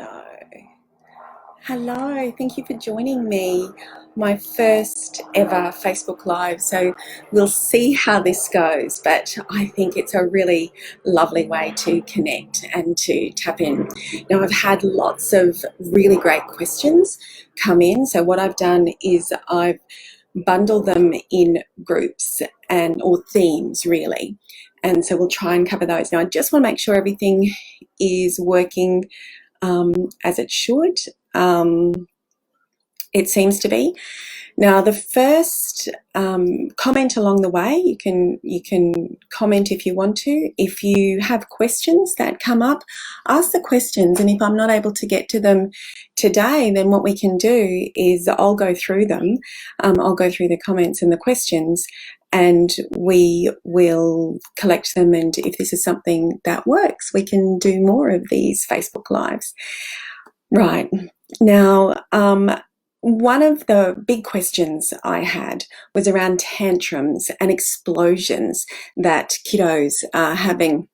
Hello. Hello, thank you for joining me. My first ever Facebook Live. So we'll see how this goes, but I think it's a really lovely way to connect and to tap in. Now, I've had lots of really great questions come in. So what I've done is I've bundled them in groups or themes really. And so we'll try and cover those. Now, I just want to make sure everything is working as it should. It seems to be. Now, the first comment along the way, you can comment if you want to. If you have questions that come up, ask the questions, and if I'm not able to get to them today, then what we can do is I'll go through them. I'll go through the comments and the questions, and we will collect them, and if this is something that works, we can do more of these Facebook Lives. Right. Now, one of the big questions I had was around tantrums and explosions that kiddos are having.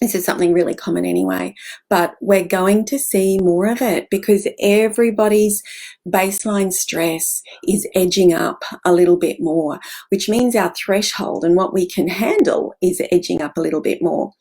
This is something really common anyway, but we're going to see more of it because everybody's baseline stress is edging up a little bit more, which means our threshold and what we can handle is edging up a little bit more.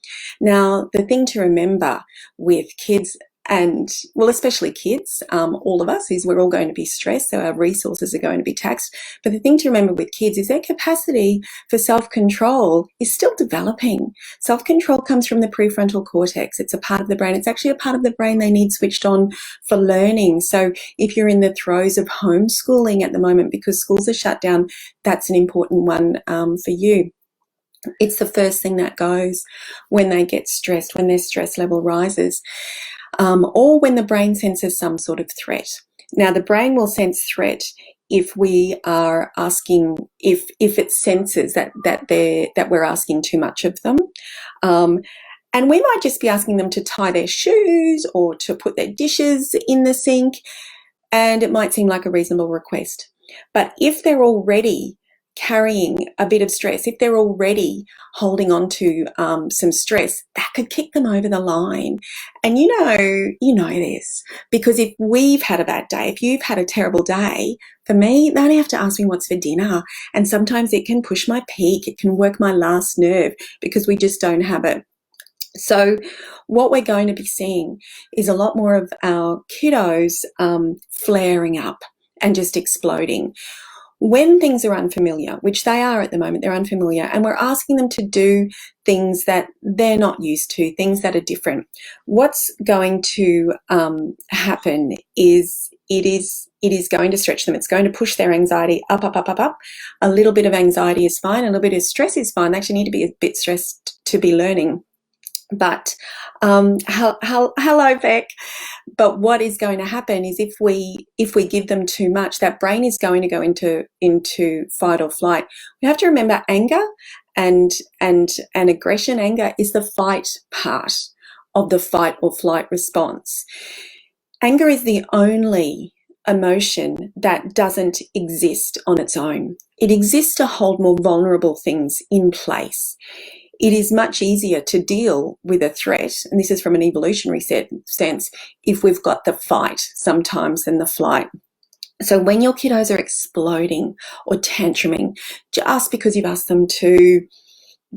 Now, the thing to remember with kids, and well, especially kids, all of us, is we're all going to be stressed, so our resources are going to be taxed. But the thing to remember with kids is their capacity for self-control is still developing. Self-control comes from the prefrontal cortex. It's a part of the brain. It's actually a part of the brain they need switched on for learning. So if you're in the throes of homeschooling at the moment because schools are shut down, that's an important one for you. It's the first thing that goes when they get stressed, when their stress level rises. Or when the brain senses some sort of threat. Now, the brain will sense threat if we are asking, if it senses that we're asking too much of them. And we might just be asking them to tie their shoes or to put their dishes in the sink, and it might seem like a reasonable request. But if they're already carrying a bit of stress, if they're already holding on to some stress, that could kick them over the line. And you know this, because if we've had a bad day, if you've had a terrible day, for me, they only have to ask me what's for dinner. And sometimes it can push my peak, it can work my last nerve because we just don't have it. So what we're going to be seeing is a lot more of our kiddos flaring up and just exploding. When things are unfamiliar, which they are at the moment, they're unfamiliar, and we're asking them to do things that they're not used to, things that are different, what's going to happen is it is going to stretch them. It's going to push their anxiety up. A little bit of anxiety is fine. A little bit of stress is fine. They actually need to be a bit stressed to be learning. But hello, Beck. But what is going to happen is if we give them too much, that brain is going to go into fight or flight. We have to remember anger and aggression. Anger is the fight part of the fight or flight response. Anger is the only emotion that doesn't exist on its own. It exists to hold more vulnerable things in place. It is much easier to deal with a threat, and this is from an evolutionary sense, if we've got the fight sometimes than the flight. So when your kiddos are exploding or tantruming, just because you've asked them to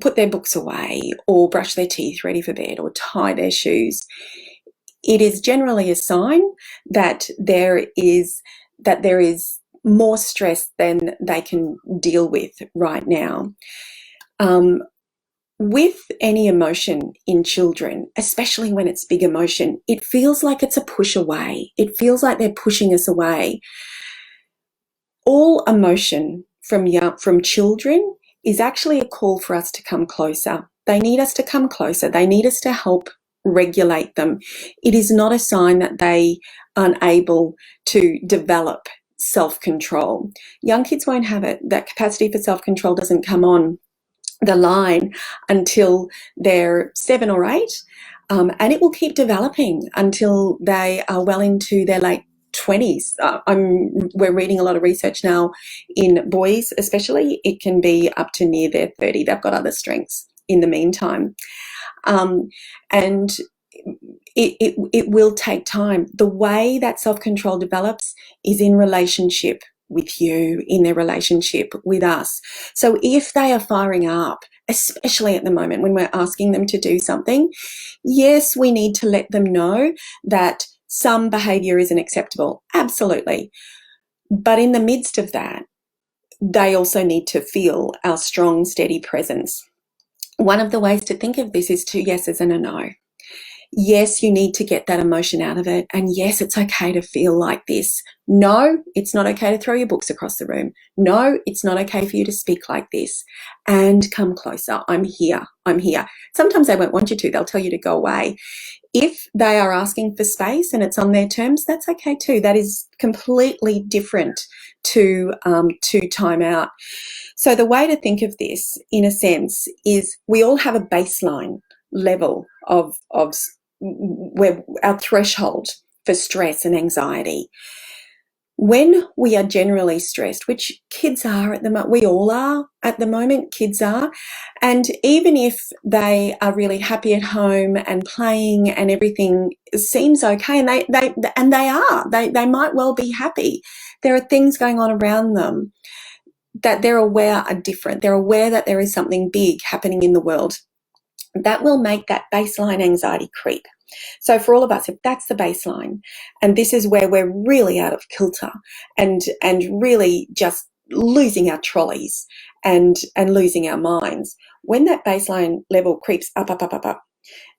put their books away or brush their teeth ready for bed or tie their shoes, it is generally a sign that there is more stress than they can deal with right now. With any emotion in children, especially when it's big emotion, it feels like it's a push away. It feels like they're pushing us away. All emotion from children is actually a call for us to come closer. They need us to come closer. They need us to help regulate them. It is not a sign that they aren't able to develop self-control. Young kids won't have it. That capacity for self-control doesn't come on the line until they're 7 or 8, and it will keep developing until they are well into their late 20s. We're reading a lot of research now in boys especially. It can be up to near their 30. They've got other strengths in the meantime. And it will take time. The way that self-control develops is in relationship with you, in their relationship with us. So if they are firing up, especially at the moment when we're asking them to do something, yes, we need to let them know that some behavior isn't acceptable. Absolutely. But in the midst of that, they also need to feel our strong, steady presence. One of the ways to think of this is two yeses and a no. Yes, you need to get that emotion out of it. And yes, it's okay to feel like this. No, it's not okay to throw your books across the room. No, it's not okay for you to speak like this. And come closer. I'm here. I'm here. Sometimes they won't want you to. They'll tell you to go away. If they are asking for space and it's on their terms, that's okay too. That is completely different to time out. So the way to think of this, in a sense, is we all have a baseline level of where our threshold for stress and anxiety. When we are generally stressed, which kids are at the moment, we all are at the moment, kids are, and even if they are really happy at home and playing and everything seems okay, and they might well be happy, there are things going on around them that they're aware are different. They're aware that there is something big happening in the world. That will make that baseline anxiety creep. So for all of us, if that's the baseline, and this is where we're really out of kilter and really just losing our trolleys and losing our minds, when that baseline level creeps up,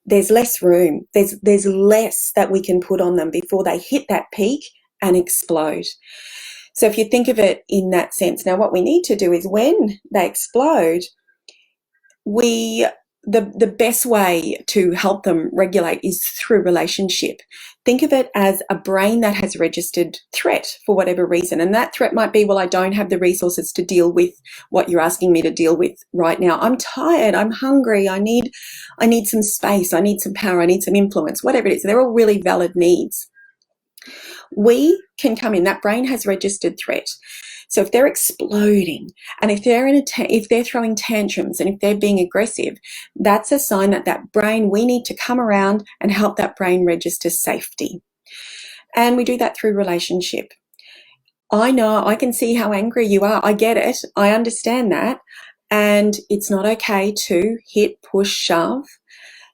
there's less room. There's less that we can put on them before they hit that peak and explode. So if you think of it in that sense, now what we need to do is when they explode, the best way to help them regulate is through relationship. Think of it as a brain that has registered threat for whatever reason. And that threat might be, well, I don't have the resources to deal with what you're asking me to deal with right now. I'm tired. I'm hungry. I need some space. I need some power. I need some influence, whatever it is. They're all really valid needs. We can come in. That brain has registered threat. So if they're exploding and if they're throwing tantrums and if they're being aggressive, that's a sign that that brain, we need to come around and help that brain register safety. And we do that through relationship. I know, I can see how angry you are. I get it. I understand that. And it's not okay to hit, push, shove.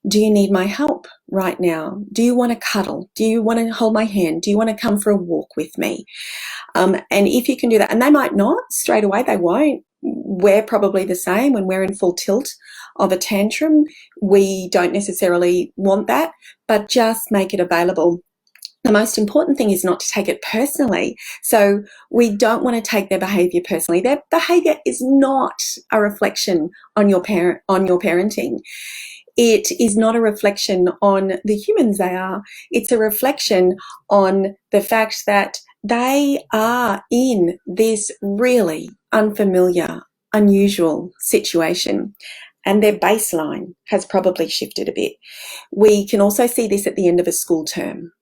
Do you need my help right now? Do you want to cuddle? Do you want to hold my hand? Do you want to come for a walk with me? And if you can do that, and they might not straight away, they won't. We're probably the same when we're in full tilt of a tantrum. We don't necessarily want that, but just make it available. The most important thing is not to take it personally. So we don't want to take their behavior personally. Their behavior is not a reflection on your parenting. It is not a reflection on the humans they are. It's a reflection on the fact that they are in this really unfamiliar, unusual situation, and their baseline has probably shifted a bit. We can also see this at the end of a school term.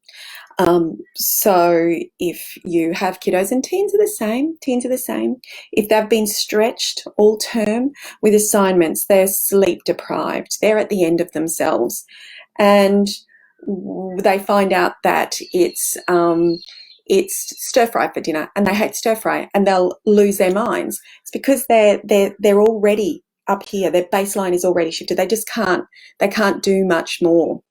So if you have kiddos, and teens are the same, if they've been stretched all term with assignments, they're sleep deprived, they're at the end of themselves, and they find out that it's stir fry for dinner and they hate stir fry and they'll lose their minds. It's because they're already up here. Their baseline is already shifted. They can't do much more.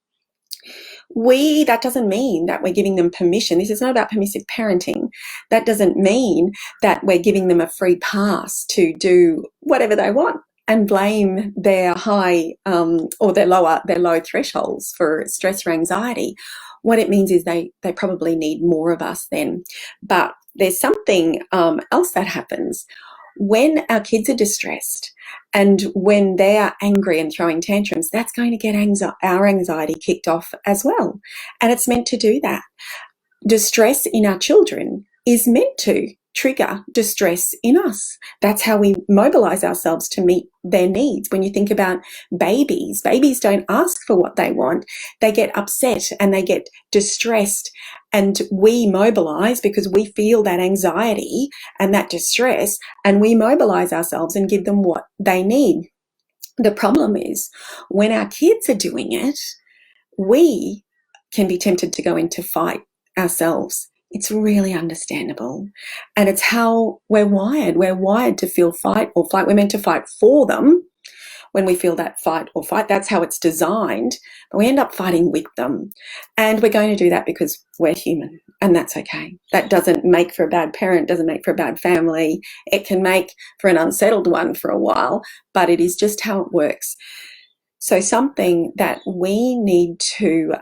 That doesn't mean that we're giving them permission. This is not about permissive parenting. That doesn't mean that we're giving them a free pass to do whatever they want and blame their high or their low thresholds for stress or anxiety. What it means is they probably need more of us then. But there's something else that happens when our kids are distressed and when they're angry and throwing tantrums. That's going to get our anxiety kicked off as well. And it's meant to do that. Distress in our children is meant to trigger distress in us. That's how we mobilize ourselves to meet their needs. When you think about babies don't ask for what they want. They get upset and they get distressed, and we mobilize because we feel that anxiety and that distress, and we mobilize ourselves and give them what they need. The problem is when our kids are doing it, we can be tempted to go into fight ourselves. It's really understandable. And it's how we're wired. We're wired to feel fight or flight. We're meant to fight for them when we feel that fight or fight. That's how it's designed. But we end up fighting with them. And we're going to do that because we're human. And that's okay. That doesn't make for a bad parent, doesn't make for a bad family. It can make for an unsettled one for a while, but it is just how it works. So something that we need to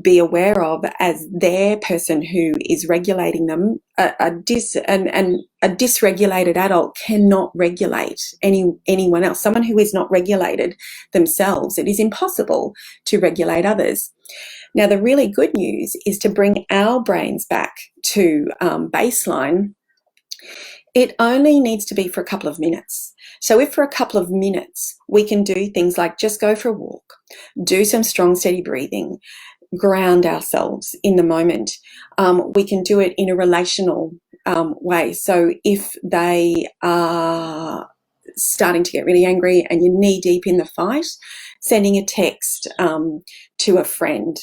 be aware of as their person who is regulating them, a dysregulated adult cannot regulate anyone else. Someone who is not regulated themselves, it is impossible to regulate others. Now, the really good news is to bring our brains back to baseline. It only needs to be for a couple of minutes. So if for a couple of minutes we can do things like just go for a walk, do some strong, steady breathing, ground ourselves in the moment, we can do it in a relational way. So if they are starting to get really angry and you're knee deep in the fight, sending a text to a friend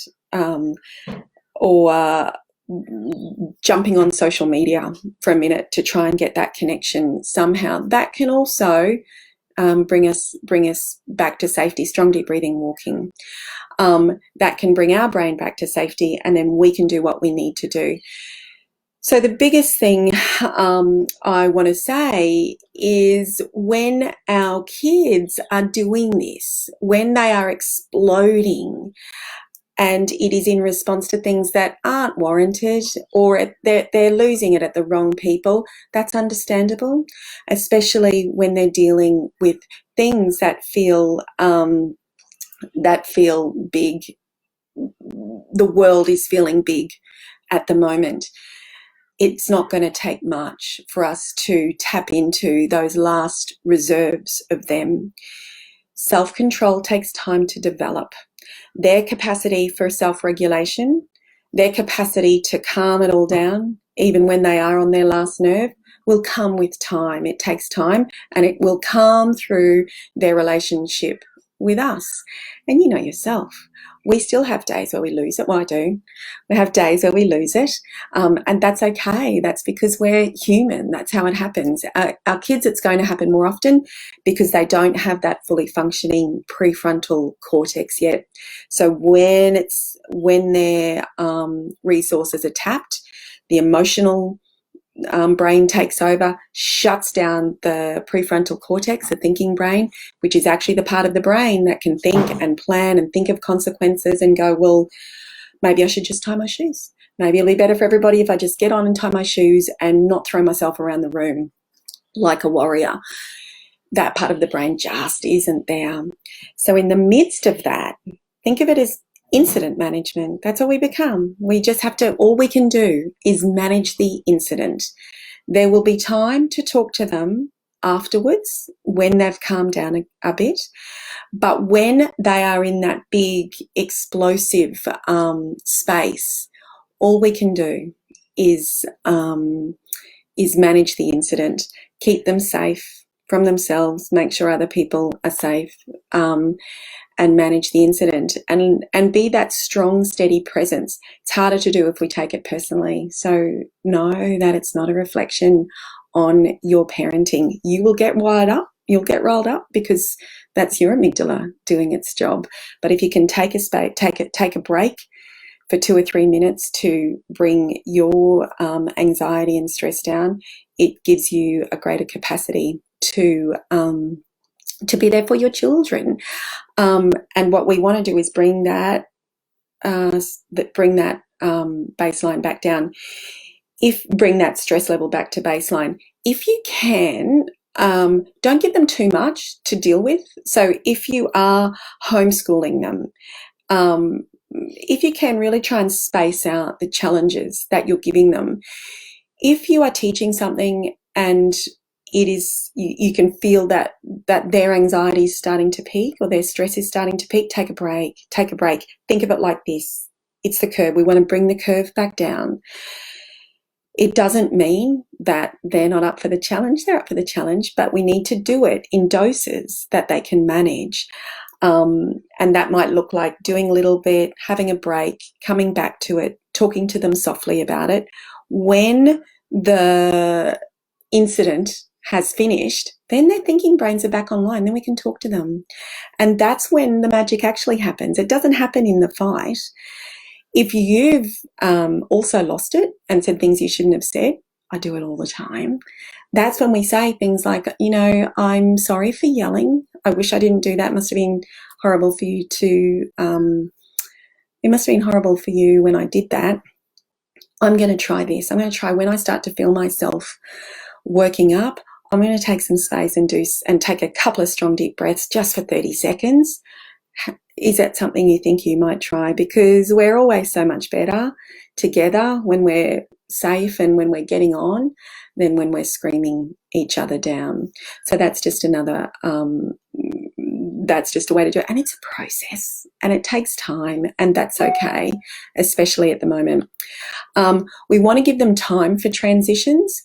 or jumping on social media for a minute to try and get that connection somehow, that can also bring us back to safety. Strong deep breathing, walking, that can bring our brain back to safety, and then we can do what we need to do. So the biggest thing I want to say is when our kids are doing this, when they are exploding, and it is in response to things that aren't warranted, or they're losing it at the wrong people, that's understandable, especially when they're dealing with things that feel big. The world is feeling big at the moment. It's not going to take much for us to tap into those last reserves of them. Self-control takes time to develop. Their capacity for self-regulation, their capacity to calm it all down, even when they are on their last nerve, will come with time. It takes time, and it will come through their relationship with us. And you know yourself, we still have days where we lose it. Well, I do. We have days where we lose it, and that's okay. That's because we're human. That's how it happens. Our kids, it's going to happen more often because they don't have that fully functioning prefrontal cortex yet. So when their resources are tapped, the emotional brain takes over, shuts down the prefrontal cortex, the thinking brain, which is actually the part of the brain that can think and plan and think of consequences and go, well, maybe I should just tie my shoes. Maybe it'll be better for everybody if I just get on and tie my shoes and not throw myself around the room like a warrior. That part of the brain just isn't there. So in the midst of that, think of it as incident management. That's all we become. We just have to, all we can do is manage the incident. There will be time to talk to them afterwards when they've calmed down a bit. But when they are in that big explosive space, all we can do is manage the incident, keep them safe from themselves, make sure other people are safe, and manage the incident and be that strong, steady presence. It's harder to do if we take it personally. So know that it's not a reflection on your parenting. You will get wired up. You'll get rolled up because that's your amygdala doing its job. But if you can take a break for 2 or 3 minutes to bring your anxiety and stress down, it gives you a greater capacity to be there for your children. And what we want to do is bring that baseline back down. Bring that stress level back to baseline. If you can, don't give them too much to deal with. So if you are homeschooling them, if you can, really try and space out the challenges that you're giving them. If you are teaching something and it is, you can feel that their anxiety is starting to peak or their stress is starting to peak, take a break. Think of it like this. It's the curve. We want to bring the curve back down. It doesn't mean that they're not up for the challenge. They're up for the challenge, but we need to do it in doses that they can manage. And that might look like doing a little bit, having a break, coming back to it, talking to them softly about it. When the incident has finished, then their thinking brains are back online. Then we can talk to them. And that's when the magic actually happens. It doesn't happen in the fight. If you've also lost it and said things you shouldn't have said, I do it all the time. That's when we say things like, I'm sorry for yelling. I wish I didn't do that. It must have been horrible for you it must have been horrible for you when I did that. I'm going to try this. I'm going to try when I start to feel myself working up, I'm going to take some space and take a couple of strong deep breaths just for 30 seconds. Is that something you think you might try? Because we're always so much better together when we're safe and when we're getting on than when we're screaming each other down. So that's just that's just a way to do it. And it's a process and it takes time, and that's okay, especially at the moment. We want to give them time for transitions.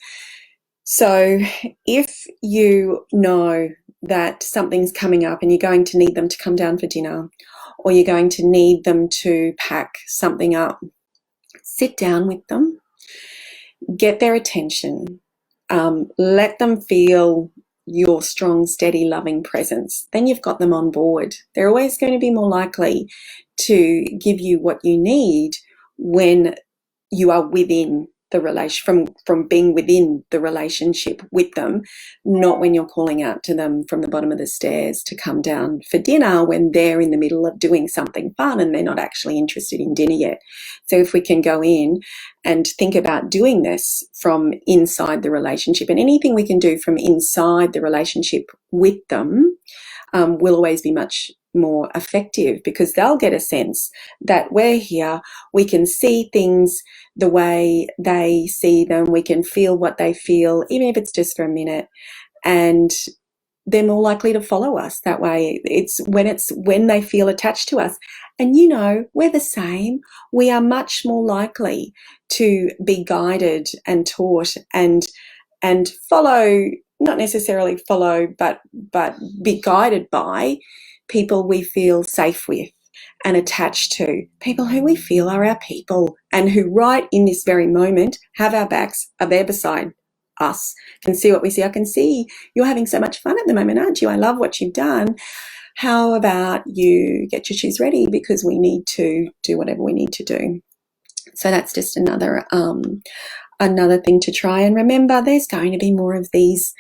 So if you know that something's coming up and you're going to need them to come down for dinner, or you're going to need them to pack something up, sit down with them, get their attention, let them feel your strong, steady, loving presence. Then you've got them on board. They're always going to be more likely to give you what you need when you are within the relation, from being within the relationship with them, not when you're calling out to them from the bottom of the stairs to come down for dinner when they're in the middle of doing something fun and they're not actually interested in dinner yet. So if we can go in and think about doing this from inside the relationship, and anything we can do from inside the relationship with them will always be much more effective, because they'll get a sense that we're here, we can see things the way they see them, we can feel what they feel, even if it's just for a minute, and they're more likely to follow us that way. It's when they feel attached to us. And we're the same. We are much more likely to be guided and taught and follow, not necessarily follow, but be guided by people we feel safe with and attached to, people who we feel are our people and who right in this very moment have our backs, are there beside us, can see what we see. I can see you're having so much fun at the moment, aren't you? I love what you've done. How about you get your shoes ready, because we need to do whatever we need to do. So that's just another thing to try. And remember, there's going to be more of these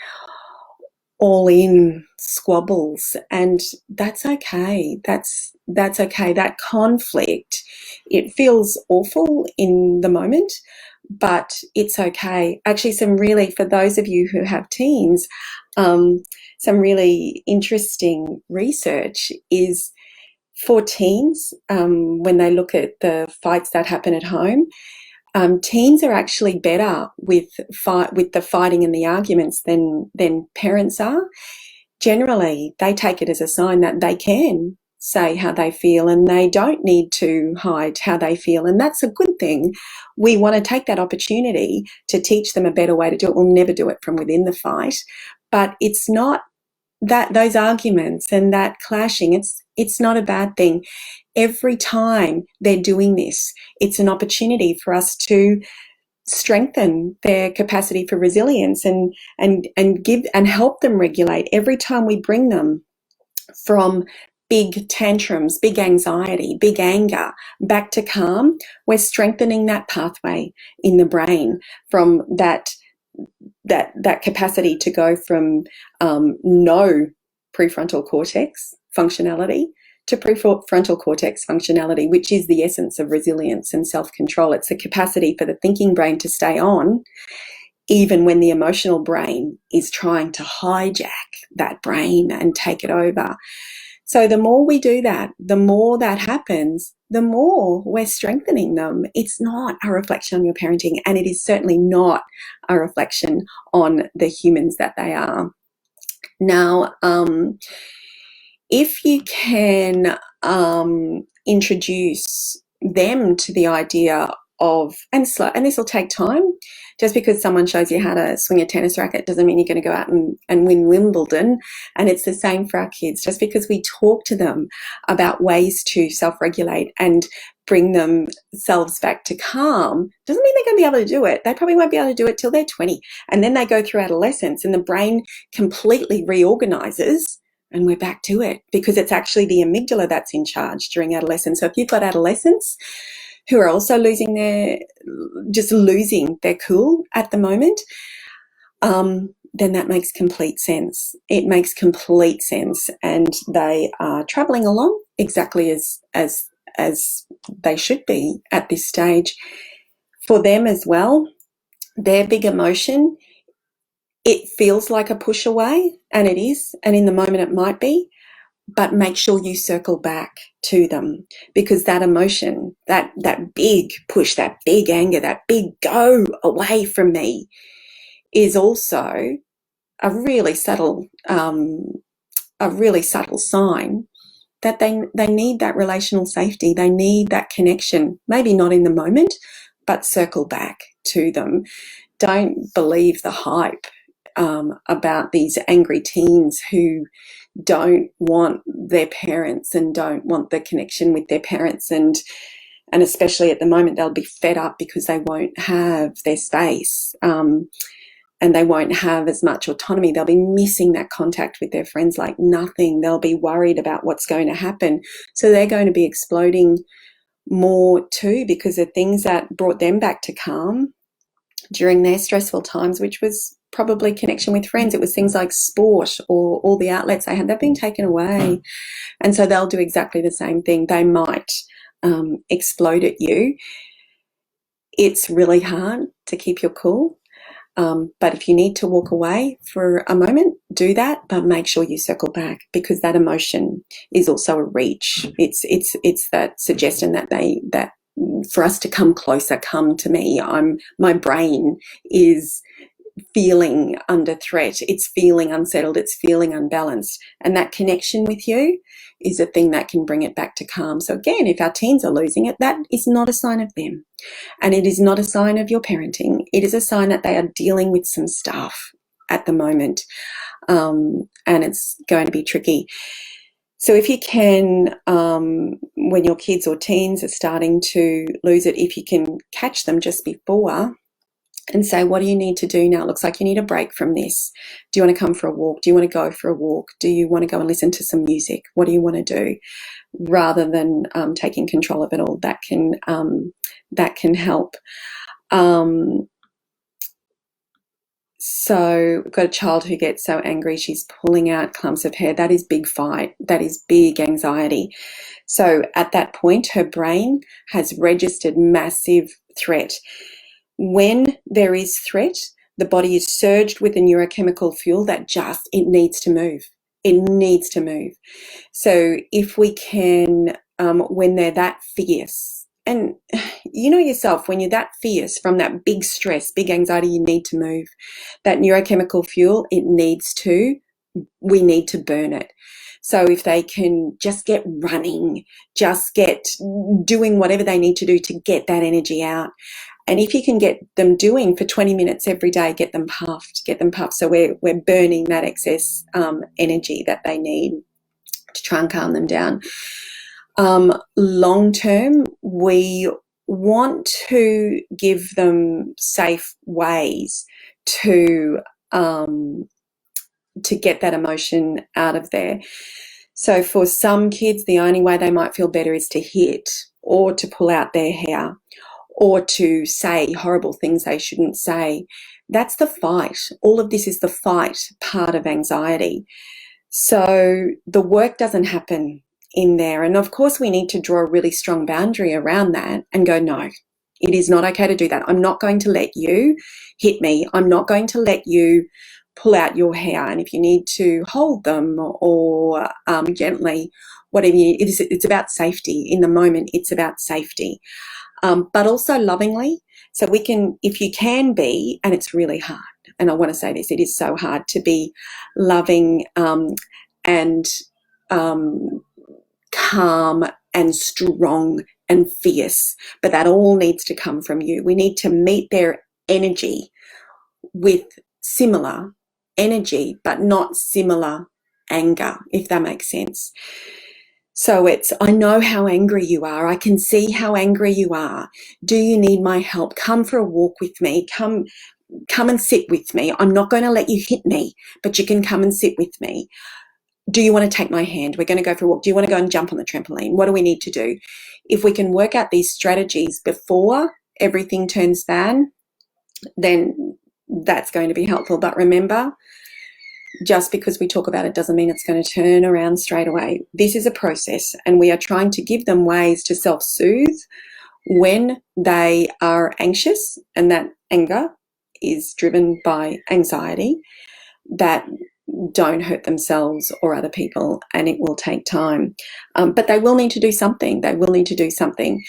all-in squabbles, and that's okay. That's okay. That conflict, it feels awful in the moment, but it's okay. Actually, for those of you who have teens, some really interesting research is for teens, when they look at the fights that happen at home, teens are actually better with the fighting and the arguments than parents are. Generally, they take it as a sign that they can say how they feel and they don't need to hide how they feel, and that's a good thing. We want to take that opportunity to teach them a better way to do it. We'll never do it from within the fight, but it's not that those arguments and that clashing, it's not a bad thing. Every time they're doing this, it's an opportunity for us to strengthen their capacity for resilience and give and help them regulate. Every time we bring them from big tantrums, big anxiety, big anger, back to calm, we're strengthening that pathway in the brain from that capacity to go from no prefrontal cortex functionality to prefrontal cortex functionality, which is the essence of resilience and self-control. It's the capacity for the thinking brain to stay on even when the emotional brain is trying to hijack that brain and take it over. So the more we do that, the more that happens, the more we're strengthening them. It's not a reflection on your parenting, and it is certainly not a reflection on the humans that they are. Now, if you can introduce them to the idea and this will take time. Just because someone shows you how to swing a tennis racket doesn't mean you're going to go out and win Wimbledon. And it's the same for our kids. Just because we talk to them about ways to self-regulate and bring themselves back to calm doesn't mean they're going to be able to do it. They probably won't be able to do it till they're 20. And then they go through adolescence and the brain completely reorganizes and we're back to it, because it's actually the amygdala that's in charge during adolescence. So if you've got adolescents who are also losing their cool at the moment, then that makes complete sense. It makes complete sense, and they are travelling along exactly as they should be at this stage. For them as well, their big emotion, it feels like a push away, and it is, and in the moment it might be, but make sure you circle back to them, because that emotion, that big push, that big anger, that big go away from me is also a really subtle sign that they need that relational safety. They need that connection, maybe not in the moment, but circle back to them. Don't believe the hype about these angry teens who don't want their parents and don't want the connection with their parents, and especially at the moment they'll be fed up because they won't have their space, and they won't have as much autonomy. They'll be missing that contact with their friends like nothing. They'll be worried about what's going to happen, so they're going to be exploding more too, because the things that brought them back to calm during their stressful times, which was probably connection with friends, it was things like sport or all the outlets they had, they've been taken away. And so they'll do exactly the same thing. They might explode at you. It's really hard to keep your cool. But if you need to walk away for a moment, do that, but make sure you circle back, because that emotion is also a reach. It's that suggestion that for us to come closer, come to me. My brain is feeling under threat. It's feeling unsettled. It's feeling unbalanced. And that connection with you is a thing that can bring it back to calm. So again, if our teens are losing it, that is not a sign of them. And it is not a sign of your parenting. It is a sign that they are dealing with some stuff at the moment. And it's going to be tricky. So if you can, when your kids or teens are starting to lose it, if you can catch them just before and say, what do you need to do now? It looks like you need a break from this. Do you want to come for a walk? Do you want to go for a walk? Do you want to go and listen to some music? What do you want to do? Rather than taking control of it all, that can help. So we've got a child who gets so angry she's pulling out clumps of hair. That is big fight. That is big anxiety. So at that point, her brain has registered massive threat. When there is threat, the body is surged with a neurochemical fuel that it needs to move. It needs to move. So if we can, when they're that fierce, and you know yourself, when you're that fierce from that big stress, big anxiety, you need to move. That neurochemical fuel, we need to burn it. So if they can just get running, just get doing whatever they need to do to get that energy out. And if you can get them doing for 20 minutes every day, get them puffed. So we're burning that excess energy that they need to try and calm them down. Long term, we want to give them safe ways to get that emotion out of there. So for some kids, the only way they might feel better is to hit or to pull out their hair, or to say horrible things they shouldn't say. That's the fight. All of this is the fight part of anxiety. So the work doesn't happen in there. And of course, we need to draw a really strong boundary around that and go, no, it is not okay to do that. I'm not going to let you hit me. I'm not going to let you pull out your hair. And if you need to hold them or gently, whatever you need, it's about safety. In the moment, it's about safety. But also lovingly. So we can, if you can be, and it's really hard, and I want to say this, it is so hard to be loving and calm and strong and fierce, but that all needs to come from you. We need to meet their energy with similar energy, but not similar anger, if that makes sense. So it's, I know how angry you are. I can see how angry you are. Do you need my help? Come for a walk with me. Come and sit with me. I'm not going to let you hit me, but you can come and sit with me. Do you want to take my hand? We're going to go for a walk. Do you want to go and jump on the trampoline? What do we need to do? If we can work out these strategies before everything turns bad, then that's going to be helpful. But remember, just because we talk about it doesn't mean it's going to turn around straight away. This is a process, and we are trying to give them ways to self-soothe when they are anxious, and that anger is driven by anxiety, that don't hurt themselves or other people, and it will take time. But they will need to do something. They will need to do something.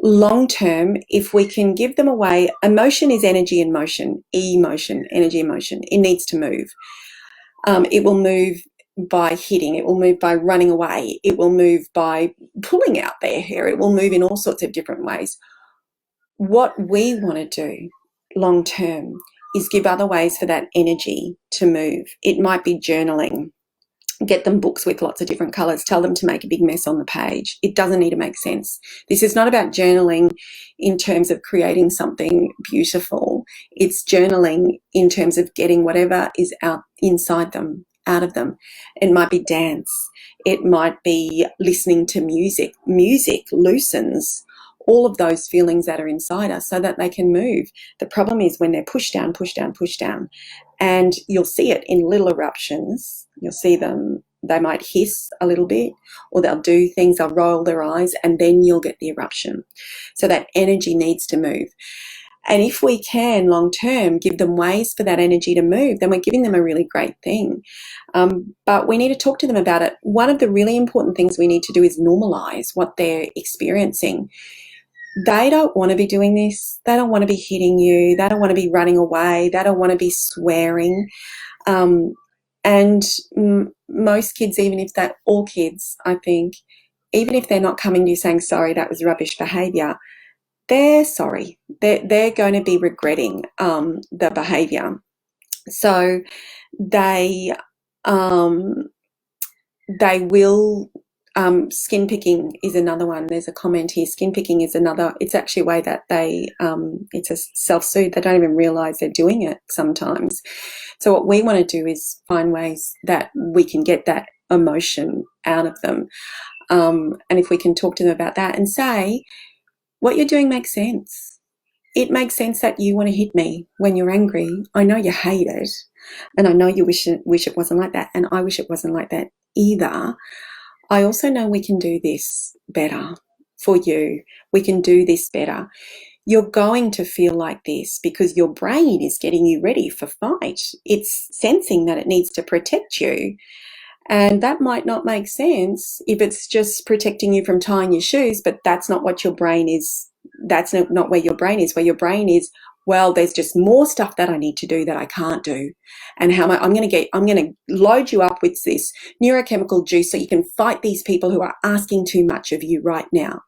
Long term, if we can give them a way, emotion is energy in motion, emotion, energy in motion. It needs to move. It will move by hitting. It will move by running away. It will move by pulling out their hair. It will move in all sorts of different ways. What we want to do long term is give other ways for that energy to move. It might be journaling. Get them books with lots of different colours. Tell them to make a big mess on the page. It doesn't need to make sense. This is not about journaling in terms of creating something beautiful. It's journaling in terms of getting whatever is out inside them, out of them. It might be dance. It might be listening to music. Music loosens all of those feelings that are inside us so that they can move. The problem is when they're pushed down, pushed down, pushed down. And you'll see it in little eruptions. You'll see them, they might hiss a little bit, or they'll do things, they'll roll their eyes, and then you'll get the eruption. So that energy needs to move. And if we can, long term, give them ways for that energy to move, then we're giving them a really great thing. But we need to talk to them about it. One of the really important things we need to do is normalize what they're experiencing. They don't want to be doing this. They don't want to be hitting you. They don't want to be running away. They don't want to be swearing. And most kids, even if they're all kids, I think, even if they're not coming to you saying, sorry, that was rubbish behaviour, they're sorry. They're going to be regretting the behaviour. So they will... skin picking is another one. There's a comment here. Skin picking is another. It's actually a way that they, it's a self-soothe. They don't even realise they're doing it sometimes. So what we want to do is find ways that we can get that emotion out of them. And if we can talk to them about that and say, what you're doing makes sense. It makes sense that you want to hit me when you're angry. I know you hate it, and I know you wish it wasn't like that, and I wish it wasn't like that either. I also know we can do this better for you. We can do this better. You're going to feel like this because your brain is getting you ready for fight. It's sensing that it needs to protect you. And that might not make sense if it's just protecting you from tying your shoes, but that's not what your brain is. That's not where your brain is. Where your brain is, well, there's just more stuff that I need to do that I can't do. And I'm going to load you up with this neurochemical juice so you can fight these people who are asking too much of you right now.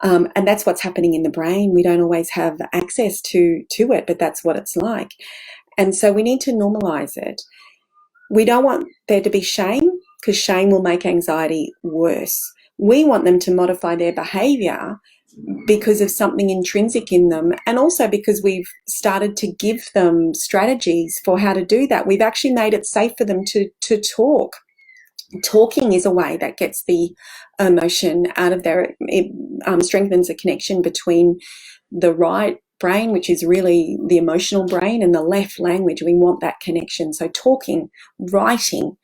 And that's what's happening in the brain. We don't always have access to it, but that's what it's like. And so we need to normalize it. We don't want there to be shame, because shame will make anxiety worse. We want them to modify their behaviour because of something intrinsic in them, and also because we've started to give them strategies for how to do that. We've actually made it safe for them to talk. Talking is a way that gets the emotion out of there. It strengthens the connection between the right brain, which is really the emotional brain, and the left language. We want that connection. So talking, writing,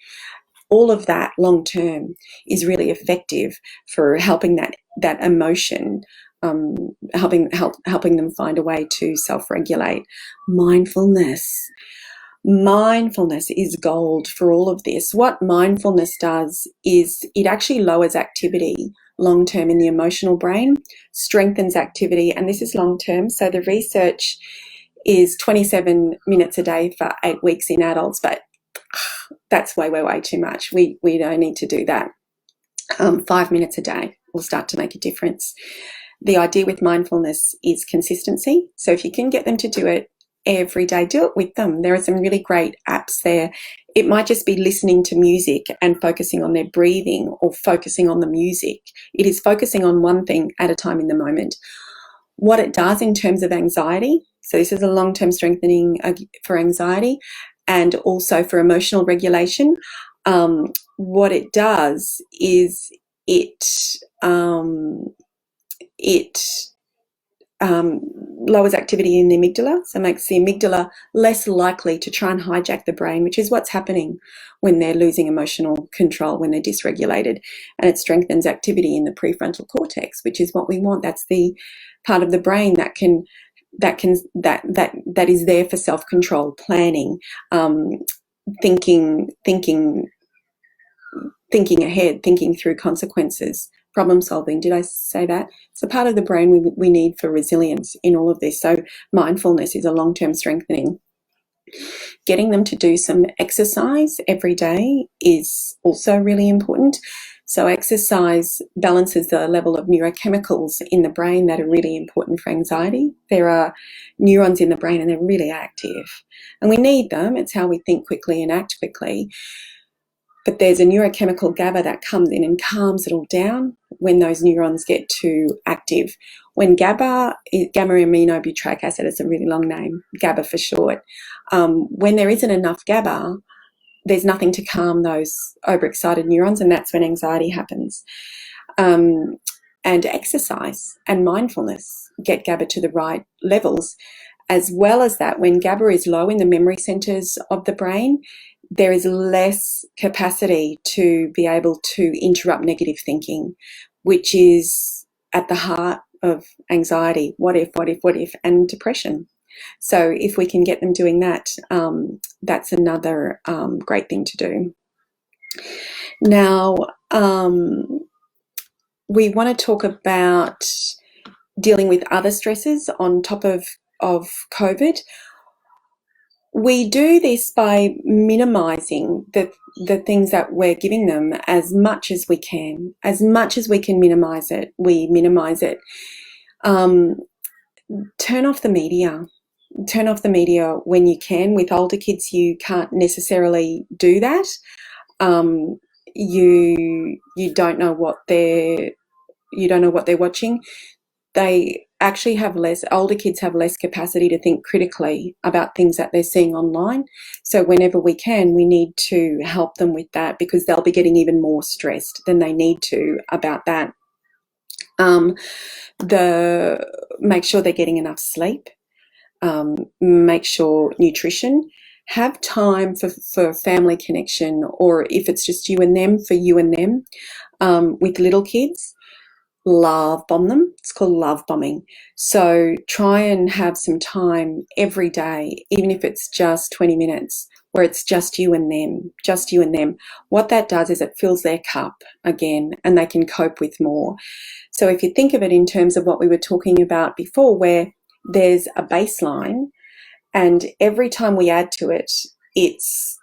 all of that long term is really effective for helping that emotion, helping them find a way to self-regulate. Mindfulness is gold for all of this. What mindfulness does is it actually lowers activity long term in the emotional brain, strengthens activity, and this is long term. So the research is 27 minutes a day for 8 weeks in adults, but that's way too much. We don't need to do that. 5 minutes a day will start to make a difference. The idea with mindfulness is consistency. So if you can get them to do it every day, do it with them. There are some really great apps there. It might just be listening to music and focusing on their breathing or focusing on the music. It is focusing on one thing at a time in the moment. What it does in terms of anxiety, so this is a long-term strengthening for anxiety and also for emotional regulation. What it does is it lowers activity in the amygdala, so makes the amygdala less likely to try and hijack the brain, which is what's happening when they're losing emotional control, when they're dysregulated. And it strengthens activity in the prefrontal cortex, which is what we want. That's the part of the brain that is there for self-control, planning, thinking ahead, thinking through consequences, problem solving. Did I say that? It's a part of the brain we need for resilience in all of this. So mindfulness is a long-term strengthening. Getting them to do some exercise every day is also really important. So exercise balances the level of neurochemicals in the brain that are really important for anxiety. There are neurons in the brain and they're really active. And we need them. It's how we think quickly and act quickly. But there's a neurochemical GABA that comes in and calms it all down when those neurons get too active. When gamma aminobutyric acid, it's a really long name, GABA for short. When there isn't enough GABA, there's nothing to calm those overexcited neurons, and that's when anxiety happens. And exercise and mindfulness get GABA to the right levels. As well as that, when GABA is low in the memory centers of the brain, there is less capacity to be able to interrupt negative thinking, which is at the heart of anxiety, what if, and depression. So if we can get them doing that, that's another great thing to do. Now, we want to talk about dealing with other stresses on top of COVID. We do this by minimising the things that we're giving them as much as we can. As much as we can minimise it, we minimise it. Turn off the media. Turn off the media when you can. With older kids, you can't necessarily do that. You don't know what they're watching. They actually have older kids have less capacity to think critically about things that they're seeing online. So whenever we can, we need to help them with that, because they'll be getting even more stressed than they need to about that. Make sure they're getting enough sleep. Make sure nutrition. Have time for family connection, or if it's just you and them, for you and them. With little kids, love bomb them. It's called love bombing. So try and have some time every day, even if it's just 20 minutes, where it's just you and them, What that does is it fills their cup again, and they can cope with more. So if you think of it in terms of what we were talking about before, where there's a baseline, and every time we add to it, it's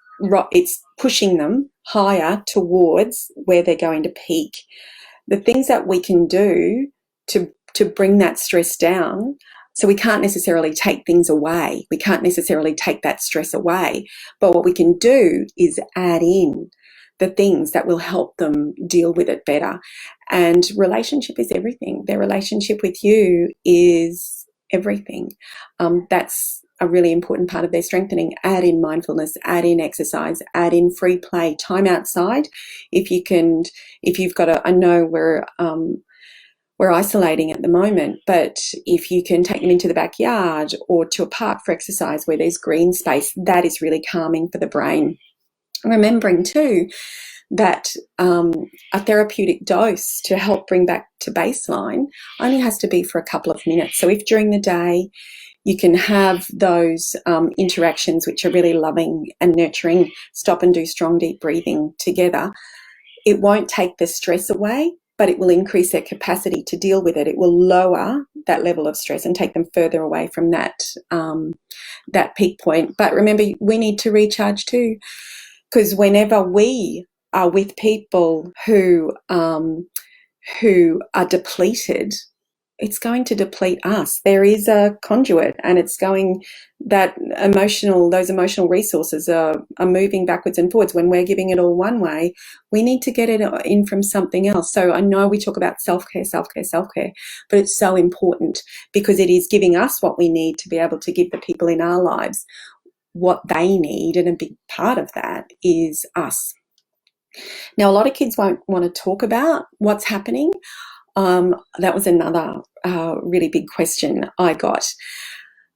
pushing them higher towards where they're going to peak. The things that we can do to bring that stress down, so we can't necessarily take things away. We can't necessarily take that stress away. But what we can do is add in the things that will help them deal with it better. And relationship is everything. Their relationship with you is everything. That's a really important part of their strengthening. Add in mindfulness, add in exercise, add in free play, time outside. If you've got I know we're isolating at the moment, but if you can take them into the backyard or to a park for exercise where there's green space, that is really calming for the brain. Remembering too that a therapeutic dose to help bring back to baseline only has to be for a couple of minutes. So if during the day you can have those interactions which are really loving and nurturing, stop and do strong deep breathing together, it won't take the stress away, but it will increase their capacity to deal with it. It will lower that level of stress and take them further away from that peak point. But remember, we need to recharge too, because whenever we are with people who who are depleted, it's going to deplete us. There is a conduit, and it's going, those emotional resources are moving backwards and forwards. When we're giving it all one way, we need to get it in from something else. So I know we talk about self-care, but it's so important because it is giving us what we need to be able to give the people in our lives what they need, and a big part of that is us. Now, a lot of kids won't want to talk about what's happening. That was another really big question I got.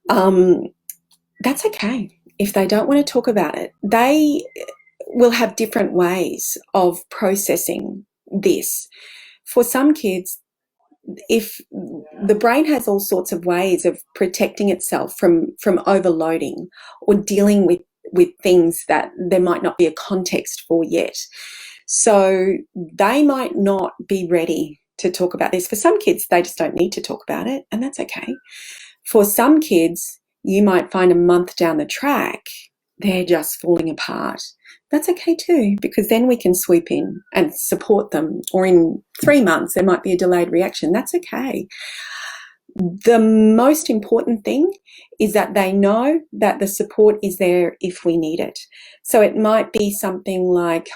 That's okay. If they don't want to talk about it, they will have different ways of processing this. For some kids, if the brain has all sorts of ways of protecting itself from overloading or dealing with things that there might not be a context for yet. So they might not be ready to talk about this. For some kids, they just don't need to talk about it, and that's okay. For some kids, you might find a month down the track, they're just falling apart. That's okay too, because then we can sweep in and support them. Or in 3 months, there might be a delayed reaction. That's okay. The most important thing is that they know that the support is there if we need it. So it might be something like,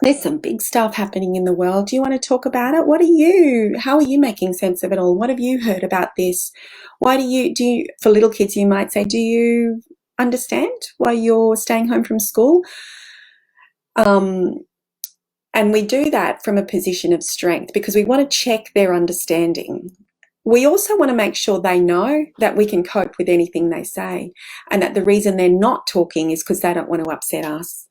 there's some big stuff happening in the world. Do you want to talk about it? How are you making sense of it all? What have you heard about this? Why do you, for little kids, you might say, do you understand why you're staying home from school? And we do that from a position of strength because we want to check their understanding. We also want to make sure they know that we can cope with anything they say, and that the reason they're not talking is because they don't want to upset us.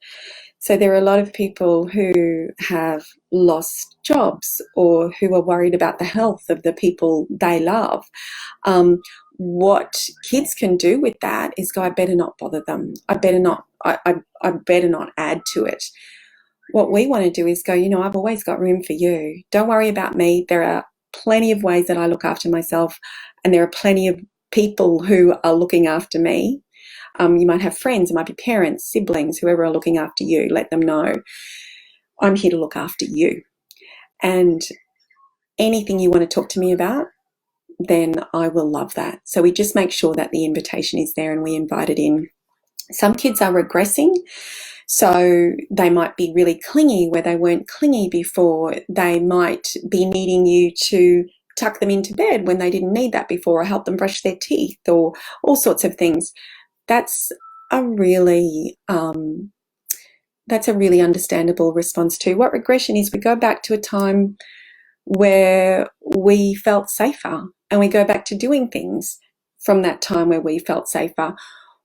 So there are a lot of people who have lost jobs or who are worried about the health of the people they love. What kids can do with that is go, I better not bother them. I better not add to it. What we want to do is go, I've always got room for you. Don't worry about me. There are plenty of ways that I look after myself, and there are plenty of people who are looking after me. You might have friends, it might be parents, siblings, whoever are looking after you. Let them know, I'm here to look after you. And anything you want to talk to me about, then I will love that. So we just make sure that the invitation is there and we invite it in. Some kids are regressing. So they might be really clingy where they weren't clingy before. They might be needing you to tuck them into bed when they didn't need that before, or help them brush their teeth, or all sorts of things. That's a really understandable response to. What regression is, we go back to a time where we felt safer, and we go back to doing things from that time where we felt safer.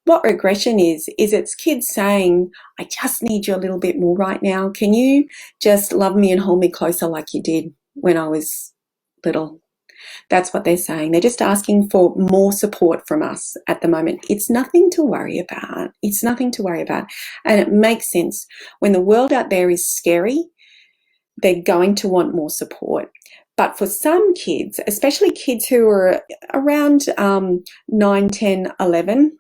What regression is it's kids saying, I just need you a little bit more right now. Can you just love me and hold me closer like you did when I was little? That's what they're saying. They're just asking for more support from us at the moment. It's nothing to worry about. And it makes sense. When the world out there is scary, they're going to want more support. But for some kids, especially kids who are around 9, 10, 11,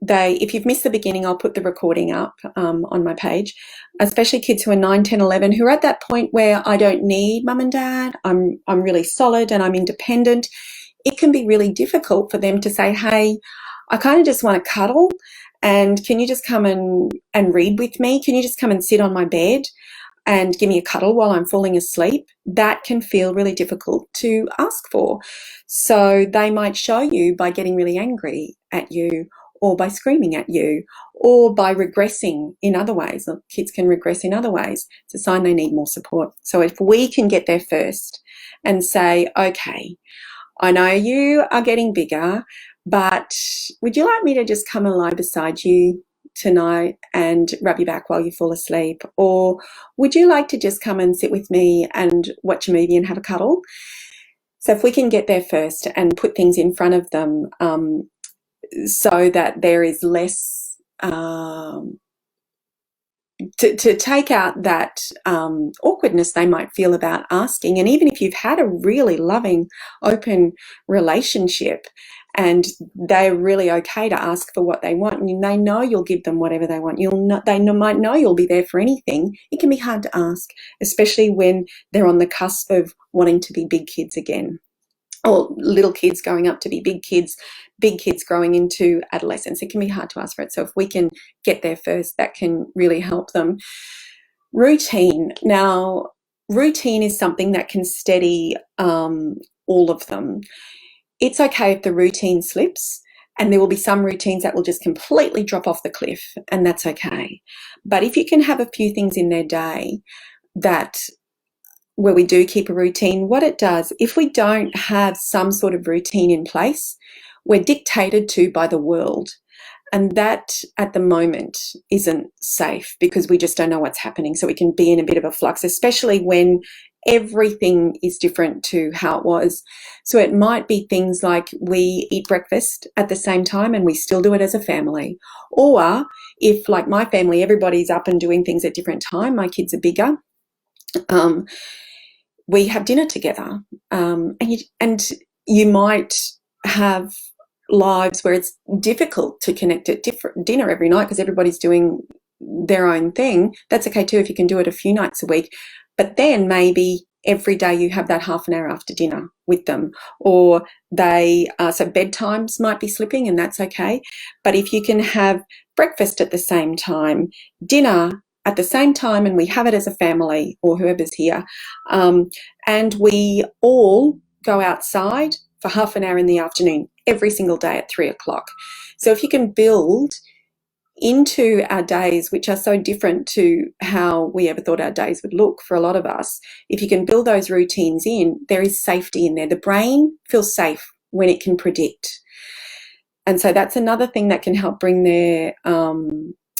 if you've missed the beginning, I'll put the recording up on my page, especially kids who are 9, 10, 11, who are at that point where I don't need mum and dad, I'm really solid and I'm independent. It can be really difficult for them to say, hey, I kind of just want to cuddle, and can you just come and read with me? Can you just come and sit on my bed and give me a cuddle while I'm falling asleep? That can feel really difficult to ask for. So they might show you by getting really angry at you, or by screaming at you, or by regressing in other ways. Kids can regress in other ways. It's a sign they need more support. So if we can get there first and say, okay, I know you are getting bigger, but would you like me to just come and lie beside you tonight and rub your back while you fall asleep? Or would you like to just come and sit with me and watch a movie and have a cuddle? So if we can get there first and put things in front of them, so that there is less to take out that awkwardness they might feel about asking. And even if you've had a really loving, open relationship and they're really okay to ask for what they want, and they know you'll give them whatever they want. They might know you'll be there for anything. It can be hard to ask, especially when they're on the cusp of wanting to be big kids again, or little kids growing up to be big kids growing into adolescence. It can be hard to ask for it. So if we can get there first, that can really help them. Routine. Now, routine is something that can steady all of them. It's okay if the routine slips, and there will be some routines that will just completely drop off the cliff, and that's okay. But if you can have a few things in their day where we do keep a routine, what it does, if we don't have some sort of routine in place, we're dictated to by the world. And that at the moment isn't safe, because we just don't know what's happening. So we can be in a bit of a flux, especially when everything is different to how it was. So it might be things like we eat breakfast at the same time and we still do it as a family. Or if, like my family, everybody's up and doing things at different time, my kids are bigger, we have dinner together. And you might have lives where it's difficult to connect at dinner every night because everybody's doing their own thing. That's okay too if you can do it a few nights a week. But then maybe every day you have that half an hour after dinner with them, or so bedtimes might be slipping, and that's okay. But if you can have breakfast at the same time, dinner at the same time, and we have it as a family or whoever's here, and we all go outside for half an hour in the afternoon every single day at 3:00. So if you can build into our days, which are so different to how we ever thought our days would look for a lot of us, if you can build those routines in, there is safety in there. The brain feels safe when it can predict. And so that's another thing that can help bring their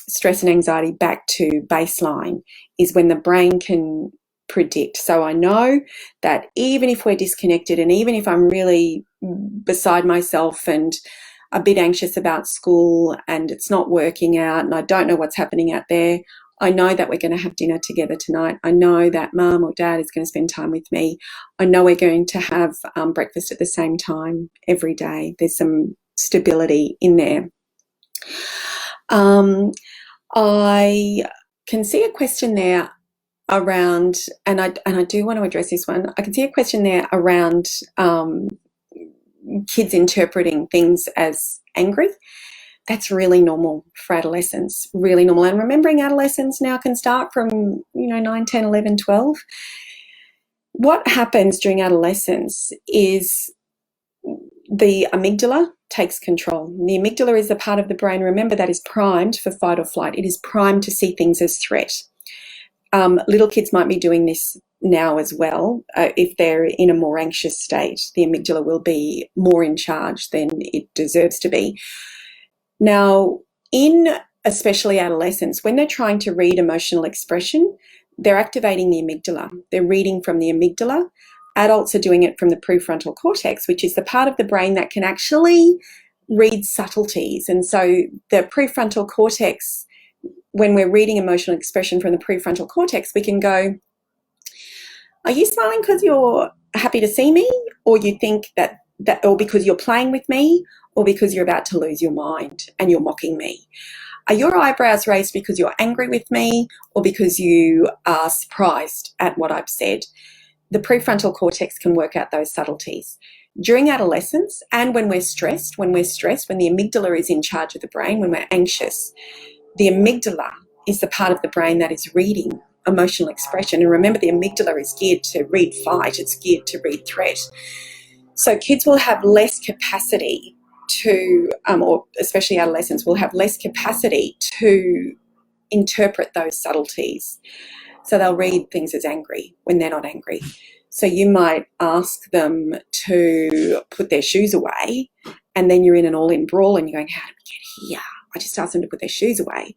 stress and anxiety back to baseline, is when the brain can predict. So I know that even if we're disconnected, and even if I'm really beside myself and a bit anxious about school and it's not working out and I don't know what's happening out there, I know that we're going to have dinner together tonight. I know that mum or dad is going to spend time with me. I know we're going to have breakfast at the same time every day. There's some stability in there. I can see a question there around, and I do want to address this one. I can see a question there around kids interpreting things as angry. That's really normal for adolescents, really normal. And remembering adolescence now can start from 9, 10, 11, 12. What happens during adolescence is the amygdala takes control. The amygdala is the part of the brain, remember, that is primed for fight or flight. It is primed to see things as threat. Little kids might be doing this now as well. If they're in a more anxious state, the amygdala will be more in charge than it deserves to be. Now, in especially adolescents, when they're trying to read emotional expression, they're activating the amygdala. They're reading from the amygdala. Adults are doing it from the prefrontal cortex, which is the part of the brain that can actually read subtleties. And so the prefrontal cortex, when we're reading emotional expression from the prefrontal cortex, we can go, are you smiling because you're happy to see me? Or you think that or because you're playing with me, or because you're about to lose your mind and you're mocking me? Are your eyebrows raised because you're angry with me, or because you are surprised at what I've said? The prefrontal cortex can work out those subtleties. During adolescence, and when we're stressed, when the amygdala is in charge of the brain, when we're anxious, the amygdala is the part of the brain that is reading emotional expression. And remember, the amygdala is geared to read fight, it's geared to read threat. So kids will have less capacity to, or especially adolescents will have less capacity to interpret those subtleties. So they'll read things as angry when they're not angry. So you might ask them to put their shoes away, and then you're in an all-in brawl and you're going, how did we get here? I just asked them to put their shoes away.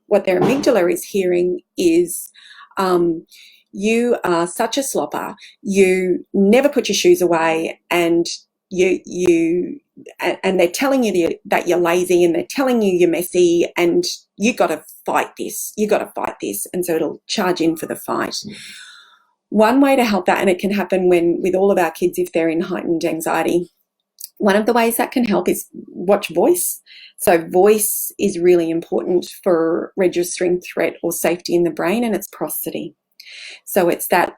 What their amygdala is hearing is, you are such a slopper, you never put your shoes away, and and they're telling you that you're lazy, and they're telling you you're messy, and you got to fight this. And so it'll charge in for the fight. One way to help that, and it can happen with all of our kids if they're in heightened anxiety, One of the ways that can help is watch voice. So voice is really important for registering threat or safety in the brain, and it's prosody. So it's that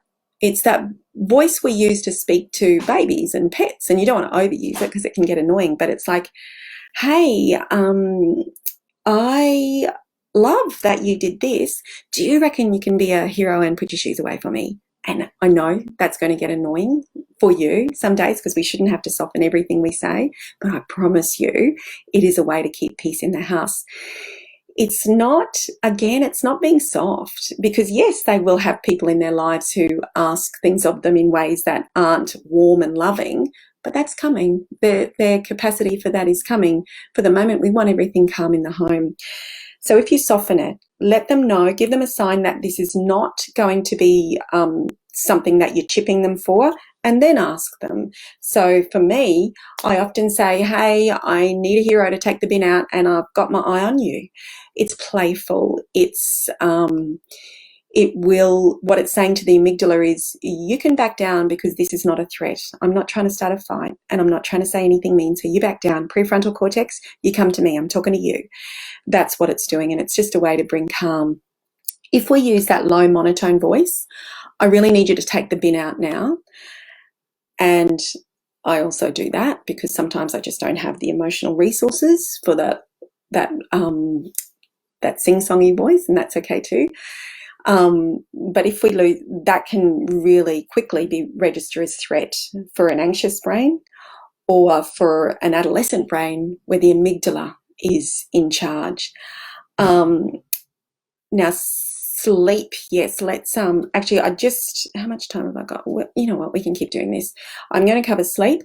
voice we use to speak to babies and pets, and you don't want to overuse it because it can get annoying, but it's like, hey, I love that you did this. Do you reckon you can be a hero and put your shoes away for me? And I know that's going to get annoying for you some days because we shouldn't have to soften everything we say, but I promise you it is a way to keep peace in the house. It's not being soft, because yes, they will have people in their lives who ask things of them in ways that aren't warm and loving, but that's coming. Their capacity for that is coming. For the moment, we want everything calm in the home. So if you soften it, let them know, give them a sign that this is not going to be something that you're chipping them for, and then ask them. So for me, I often say, hey, I need a hero to take the bin out and I've got my eye on you. It's playful. What it's saying to the amygdala is, you can back down because this is not a threat. I'm not trying to start a fight and I'm not trying to say anything mean. So you back down. Prefrontal cortex, you come to me. I'm talking to you. That's what it's doing. And it's just a way to bring calm. If we use that low monotone voice, I really need you to take the bin out now. And I also do that because sometimes I just don't have the emotional resources for that sing-songy voice, and that's okay too. But if we lose, that can really quickly be registered as threat for an anxious brain or for an adolescent brain where the amygdala is in charge. Now, sleep, yes, let's actually, how much time have I got? Well, you know what, we can keep doing this. I'm going to cover sleep.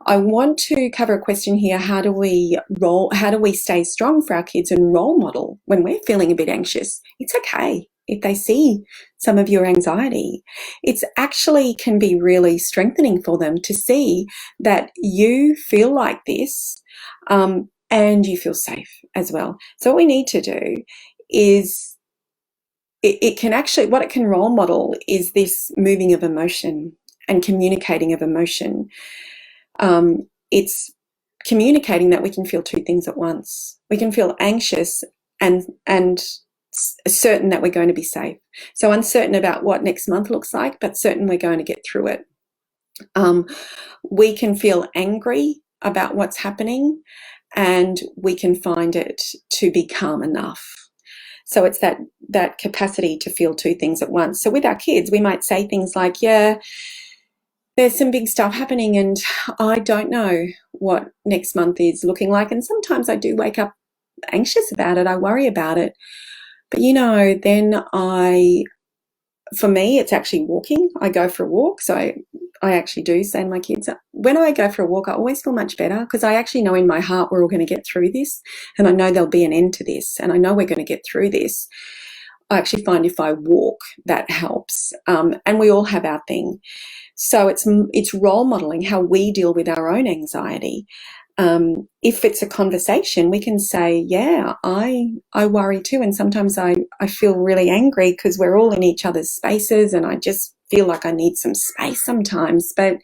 I want to cover a question here. How do we stay strong for our kids and role model when we're feeling a bit anxious? It's okay if they see some of your anxiety. It's actually can be really strengthening for them to see that you feel like this, and you feel safe as well. So what we need to do is, what it can role model is this moving of emotion and communicating of emotion. It's communicating that we can feel two things at once. We can feel anxious and certain that we're going to be safe. So uncertain about what next month looks like, but certain we're going to get through it. We can feel angry about what's happening, and we can find it to be calm enough. So it's that capacity to feel two things at once. So with our kids, we might say things like, yeah, there's some big stuff happening and I don't know what next month is looking like. And sometimes I do wake up anxious about it. I worry about it. But, then for me, it's actually walking. I go for a walk. So I actually do say to my kids, when I go for a walk, I always feel much better because I actually know in my heart we're all going to get through this, and I know there'll be an end to this, and I know we're going to get through this. I actually find if I walk, that helps. And we all have our thing. So it's role modeling how we deal with our own anxiety. If it's a conversation, we can say, yeah, I worry too. And sometimes I feel really angry because we're all in each other's spaces and I just feel like I need some space sometimes. But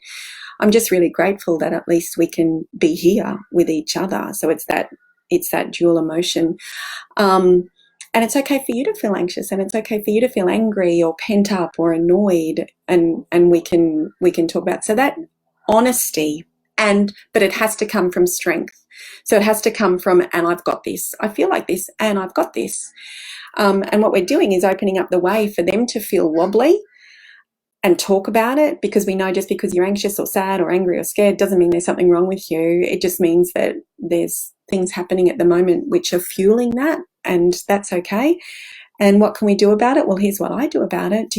I'm just really grateful that at least we can be here with each other. So it's that dual emotion. And it's okay for you to feel anxious, and it's okay for you to feel angry or pent up or annoyed, and we can talk about so that honesty. But it has to come from strength. So it has to come from, and I've got this. I feel like this, and I've got this. And what we're doing is opening up the way for them to feel wobbly and talk about it, because we know just because you're anxious or sad or angry or scared doesn't mean there's something wrong with you. It just means that there's things happening at the moment which are fueling that, and that's okay. And what can we do about it? Well, here's what I do about it.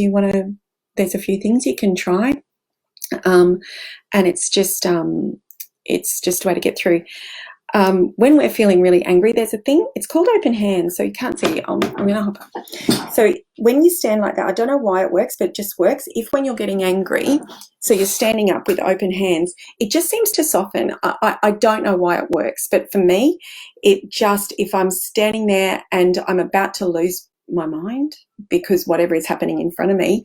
There's a few things you can try. And it's just a way to get through. When we're feeling really angry, there's a thing, it's called open hands. So you can't see, I'm going to hop up. So when you stand like that, I don't know why it works, but it just works. If when you're getting angry, so you're standing up with open hands, it just seems to soften. I don't know why it works, but for me, if I'm standing there and I'm about to lose my mind, because whatever is happening in front of me,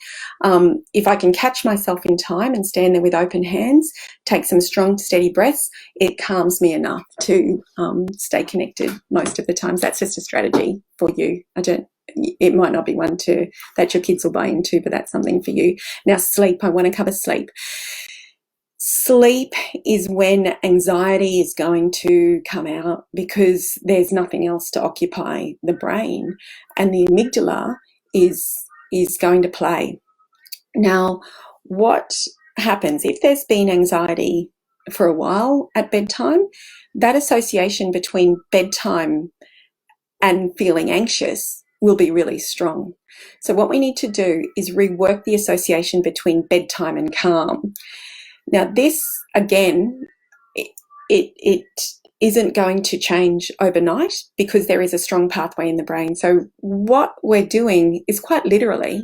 if I can catch myself in time and stand there with open hands, take some strong, steady breaths, it calms me enough to stay connected most of the times. That's just a strategy for you. It might not be one that your kids will buy into, but that's something for you. Now, sleep. I want to cover sleep. Sleep is when anxiety is going to come out because there's nothing else to occupy the brain, and the amygdala is going to play. Now, what happens if there's been anxiety for a while at bedtime? That association between bedtime and feeling anxious will be really strong. So what we need to do is rework the association between bedtime and calm. Now, this, again, it isn't going to change overnight because there is a strong pathway in the brain. So what we're doing is quite literally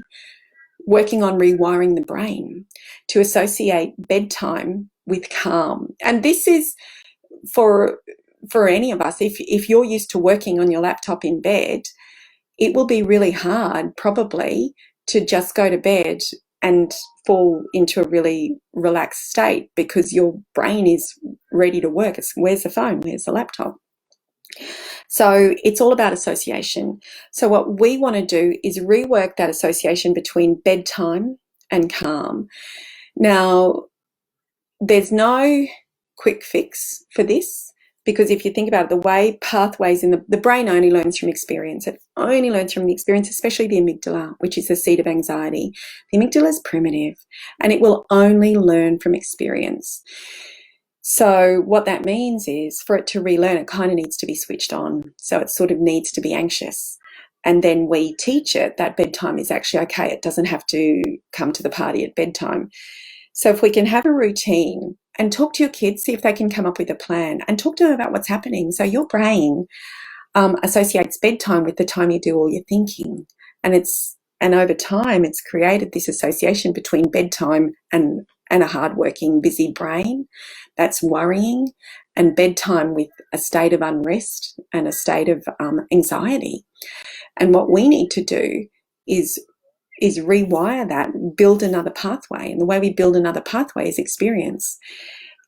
working on rewiring the brain to associate bedtime with calm. And this is for any of us. If you're used to working on your laptop in bed, it will be really hard probably to just go to bed and fall into a really relaxed state because your brain is ready to work. Where's the phone? Where's the laptop? So it's all about association. So what we want to do is rework that association between bedtime and calm. Now, there's no quick fix for this, because if you think about it, the way pathways in the brain only learns from experience. It only learns from the experience, especially the amygdala, which is the seat of anxiety. The amygdala is primitive and it will only learn from experience. So what that means is for it to relearn, it kind of needs to be switched on. So it sort of needs to be anxious. And then we teach it that bedtime is actually okay. It doesn't have to come to the party at bedtime. So if we can have a routine and talk to your kids, see if they can come up with a plan and talk to them about what's happening. So your brain associates bedtime with the time you do all your thinking. And over time, it's created this association between bedtime and a hardworking, busy brain that's worrying, and bedtime with a state of unrest and a state of anxiety. And what we need to do is rewire that, build another pathway. And the way we build another pathway is experience.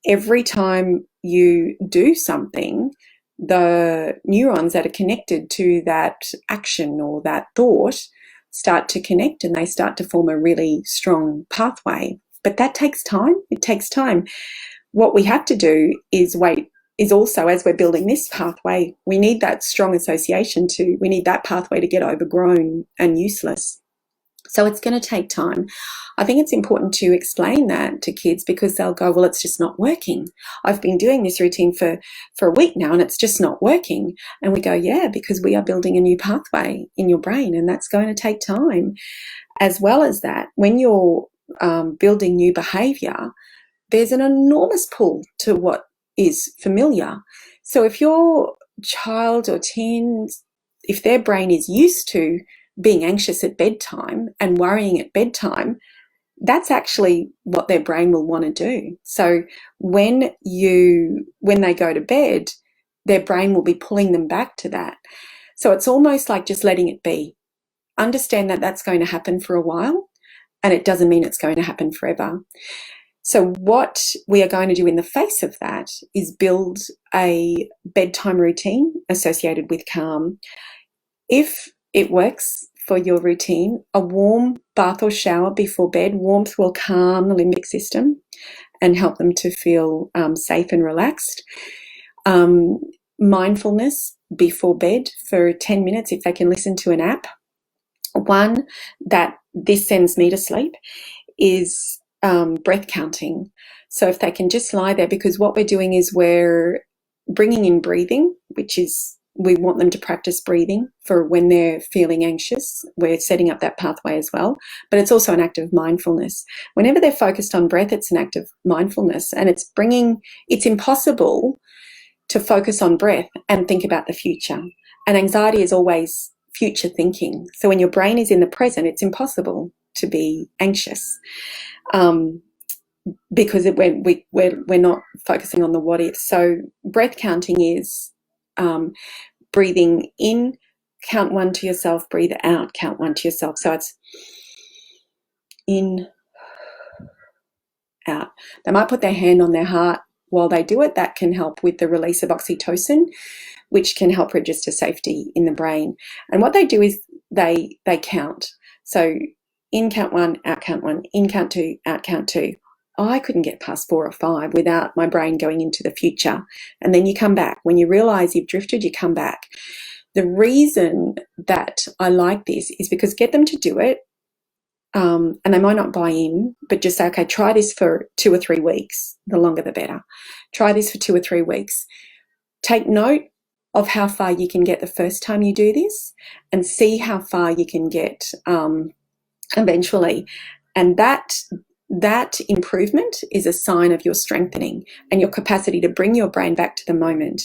Every time you do something, the neurons that are connected to that action or that thought start to connect and they start to form a really strong pathway. But that takes time. It takes time. What we have to do is also, as we're building this pathway, we need that strong association we need that pathway to get overgrown and useless. So it's going to take time. I think it's important to explain that to kids because they'll go, well, it's just not working. I've been doing this routine for a week now and it's just not working. And we go, yeah, because we are building a new pathway in your brain and that's going to take time. As well as that, when you're building new behaviour, there's an enormous pull to what is familiar. So if your child or teen, if their brain is used to being anxious at bedtime and worrying at bedtime, that's actually what their brain will want to do. So when they go to bed, their brain will be pulling them back to that. So it's almost like just letting it be. Understand that that's going to happen for a while, and it doesn't mean it's going to happen forever. So what we are going to do in the face of that is build a bedtime routine associated with calm. If it works for your routine, a warm bath or shower before bed. Warmth will calm the limbic system and help them to feel safe and relaxed. Mindfulness before bed for 10 minutes if they can listen to an app. One that this sends me to sleep is breath counting. So if they can just lie there, because what we're doing is we're bringing in breathing, which is we want them to practice breathing for when they're feeling anxious. We're setting up that pathway as well, but it's also an act of mindfulness. Whenever they're focused on breath, it's an act of mindfulness, and it's impossible to focus on breath and think about the future. And anxiety is always future thinking. So when your brain is in the present, it's impossible to be anxious because we're not focusing on the what if. So breath counting is breathing in count 1 to yourself, breathe out, count 1 to yourself. So it's in, out. They might put their hand on their heart while they do it. That can help with the release of oxytocin, which can help register safety in the brain. And what they do is they count. So in count 1, out count 1, in count 2, out count 2. I couldn't get past 4 or 5 without my brain going into the future. And then you come back. When you realize you've drifted, you come back. The reason that I like this is because get them to do it, and they might not buy in, but just say, okay, try this for 2 or 3 weeks. The longer, the better. Try this for 2 or 3 weeks. Take note of how far you can get the first time you do this and see how far you can get eventually. And that improvement is a sign of your strengthening and your capacity to bring your brain back to the moment,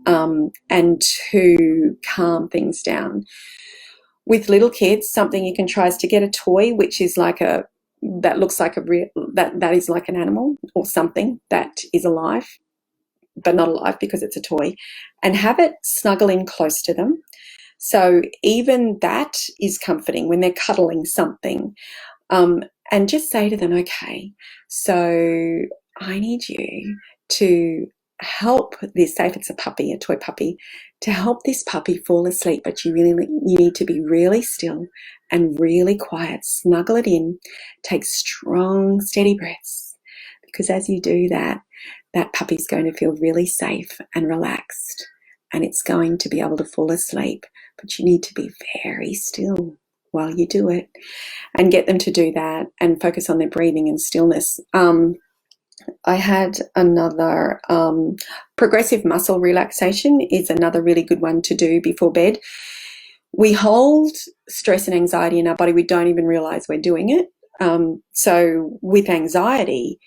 and to calm things down. With little kids, something you can try is to get a toy which is that looks like that is like an animal or something that is alive, but not alive because it's a toy, and have it snuggle in close to them. So even that is comforting when they're cuddling something. And just say to them, okay, so I need you to help this, say if it's a puppy, a toy puppy, to help this puppy fall asleep, but you need to be really still and really quiet. Snuggle it in, take strong, steady breaths, because as you do that, that puppy's going to feel really safe and relaxed, and it's going to be able to fall asleep, but you need to be very still while you do it, and get them to do that and focus on their breathing and stillness. I had another progressive muscle relaxation is another really good one to do before bed. We hold stress and anxiety in our body. We don't even realize we're doing it. So with anxiety,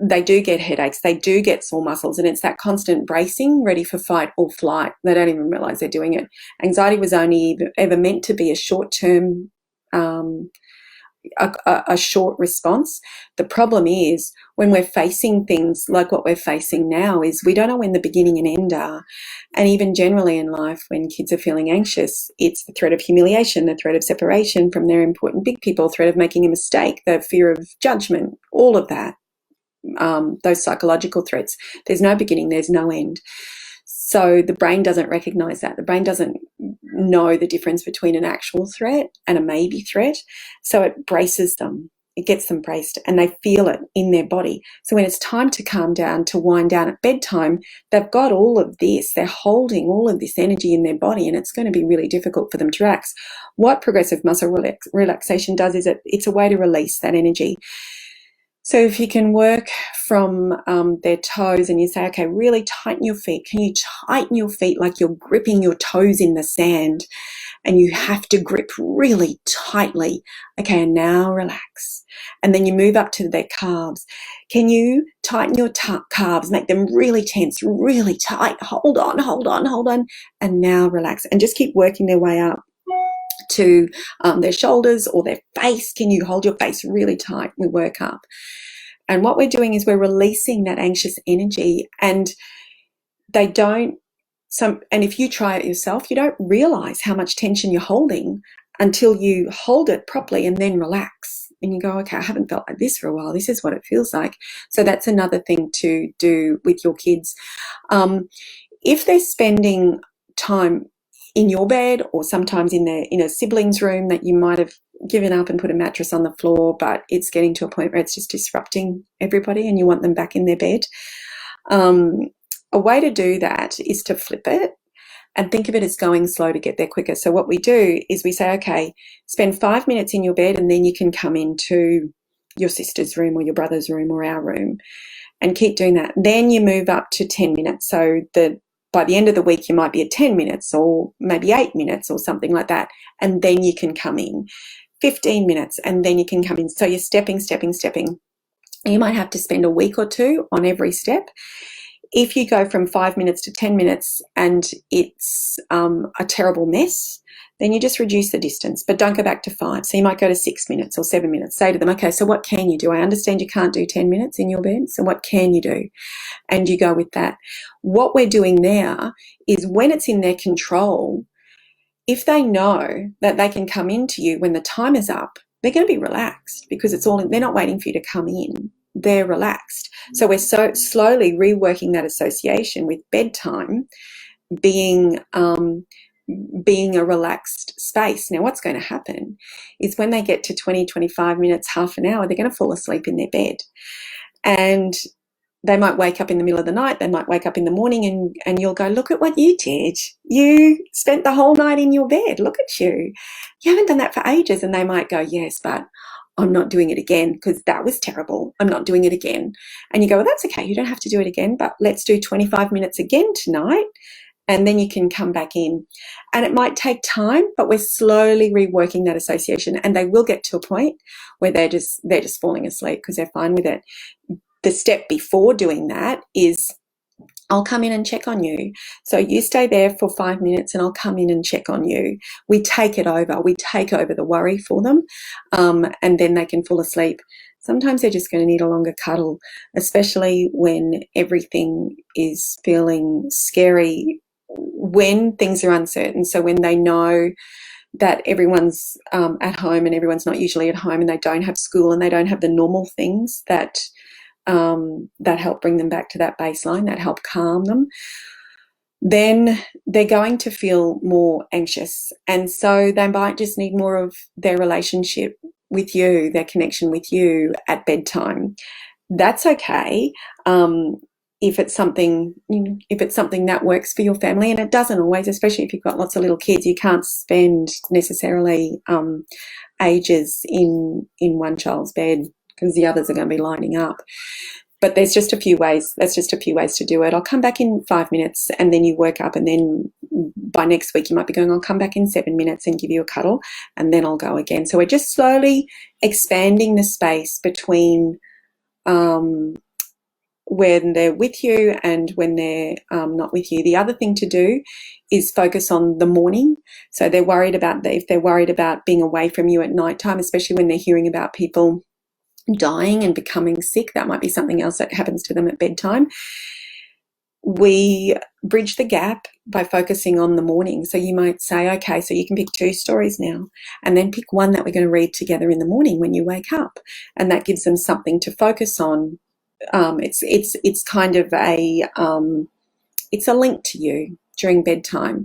they do get headaches, they do get sore muscles, and it's that constant bracing, ready for fight or flight. They don't even realize they're doing it. Anxiety was only ever meant to be a short-term, a short response. The problem is when we're facing things like what we're facing now is we don't know when the beginning and end are. And even generally in life, when kids are feeling anxious, it's the threat of humiliation, the threat of separation from their important big people, threat of making a mistake, the fear of judgment, all of that. Those psychological threats. There's no beginning, there's no end. So the brain doesn't recognize that. The brain doesn't know the difference between an actual threat and a maybe threat. So it braces them. It gets them braced, and they feel it in their body. So when it's time to calm down, to wind down at bedtime, they've got all of this. They're holding all of this energy in their body, and it's going to be really difficult for them to relax. What progressive muscle relaxation does is it's a way to release that energy. So if you can work from their toes, and you say, okay, really tighten your feet. Can you tighten your feet like you're gripping your toes in the sand, and you have to grip really tightly? Okay, and now relax. And then you move up to their calves. Can you tighten your calves, make them really tense, really tight? Hold on, hold on, hold on. And now relax. And just keep working their way up to their shoulders or their face. Can you hold your face really tight? We work up. And what we're doing is we're releasing that anxious energy, and and if you try it yourself, you don't realize how much tension you're holding until you hold it properly and then relax. And you go, okay, I haven't felt like this for a while. This is what it feels like. So that's another thing to do with your kids. If they're spending time in your bed, or sometimes in a sibling's room that you might have given up and put a mattress on the floor, but it's getting to a point where it's just disrupting everybody and you want them back in their bed. A way to do that is to flip it and think of it as going slow to get there quicker. So what we do is we say, okay, spend 5 minutes in your bed, and then you can come into your sister's room or your brother's room or our room, and keep doing that. Then you move up to 10 minutes. So by the end of the week, you might be at 10 minutes or maybe 8 minutes or something like that. And then you can come in 15 minutes, and then you can come in. So you're stepping. You might have to spend a week or two on every step. If you go from 5 minutes to 10 minutes and it's a terrible mess, then you just reduce the distance, but don't go back to 5. So you might go to 6 minutes or 7 minutes. Say to them, okay, so what can you do? I understand you can't do 10 minutes in your bed, so what can you do? And you go with that. What we're doing now is when it's in their control, if they know that they can come into you when the time is up, they're going to be relaxed because they're not waiting for you to come in. They're relaxed. So we're so slowly reworking that association with bedtime being a relaxed space. Now, what's going to happen is when they get to 20, 25 minutes, half an hour, they're going to fall asleep in their bed. And they might wake up in the middle of the night, they might wake up in the morning, and you'll go, look at what you did. You spent the whole night in your bed. Look at you. You haven't done that for ages. And they might go, yes, but I'm not doing it again because that was terrible. I'm not doing it again. And you go, well, that's okay. You don't have to do it again, but let's do 25 minutes again tonight. And then you can come back in. And it might take time, but we're slowly reworking that association. And they will get to a point where they're just falling asleep because they're fine with it. The step before doing that is I'll come in and check on you. So you stay there for 5 minutes and I'll come in and check on you. We take it over. We take over the worry for them, and then they can fall asleep. Sometimes they're just going to need a longer cuddle, especially when everything is feeling scary, when things are uncertain. So when they know that everyone's at home and everyone's not usually at home and they don't have school and they don't have the normal things that help bring them back to that baseline, that help calm them, then they're going to feel more anxious. And so they might just need more of their relationship with you, their connection with you at bedtime. That's okay. If it's something that works for your family, and it doesn't always, especially if you've got lots of little kids, you can't spend necessarily ages in one child's bed because the others are going to be lining up. But there's just a few ways. That's just a few ways to do it. I'll come back in 5 minutes and then you work up, and then by next week you might be going, I'll come back in 7 minutes and give you a cuddle, and then I'll go again. So we're just slowly expanding the space between when they're with you and when they're not with you. The other thing to do is focus on the morning. So if they're worried about being away from you at nighttime, especially when they're hearing about people dying and becoming sick, that might be something else that happens to them at bedtime. We bridge the gap by focusing on the morning. So you might say, okay, so you can pick 2 stories now, and then pick one that we're going to read together in the morning when you wake up, and that gives them something to focus on. It's kind of it's a link to you during bedtime,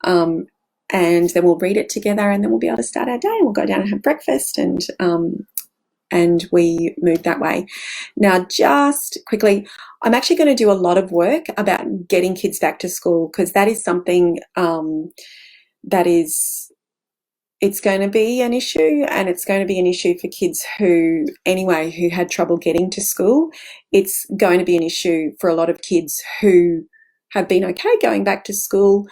and then we'll read it together, and then we'll be able to start our day, and we'll go down and have breakfast, and we move that way. Now, just quickly, I'm actually going to do a lot of work about getting kids back to school, because that is something it's going to be an issue, and it's going to be an issue for kids who had trouble getting to school. It's going to be an issue for a lot of kids who have been okay going back to school,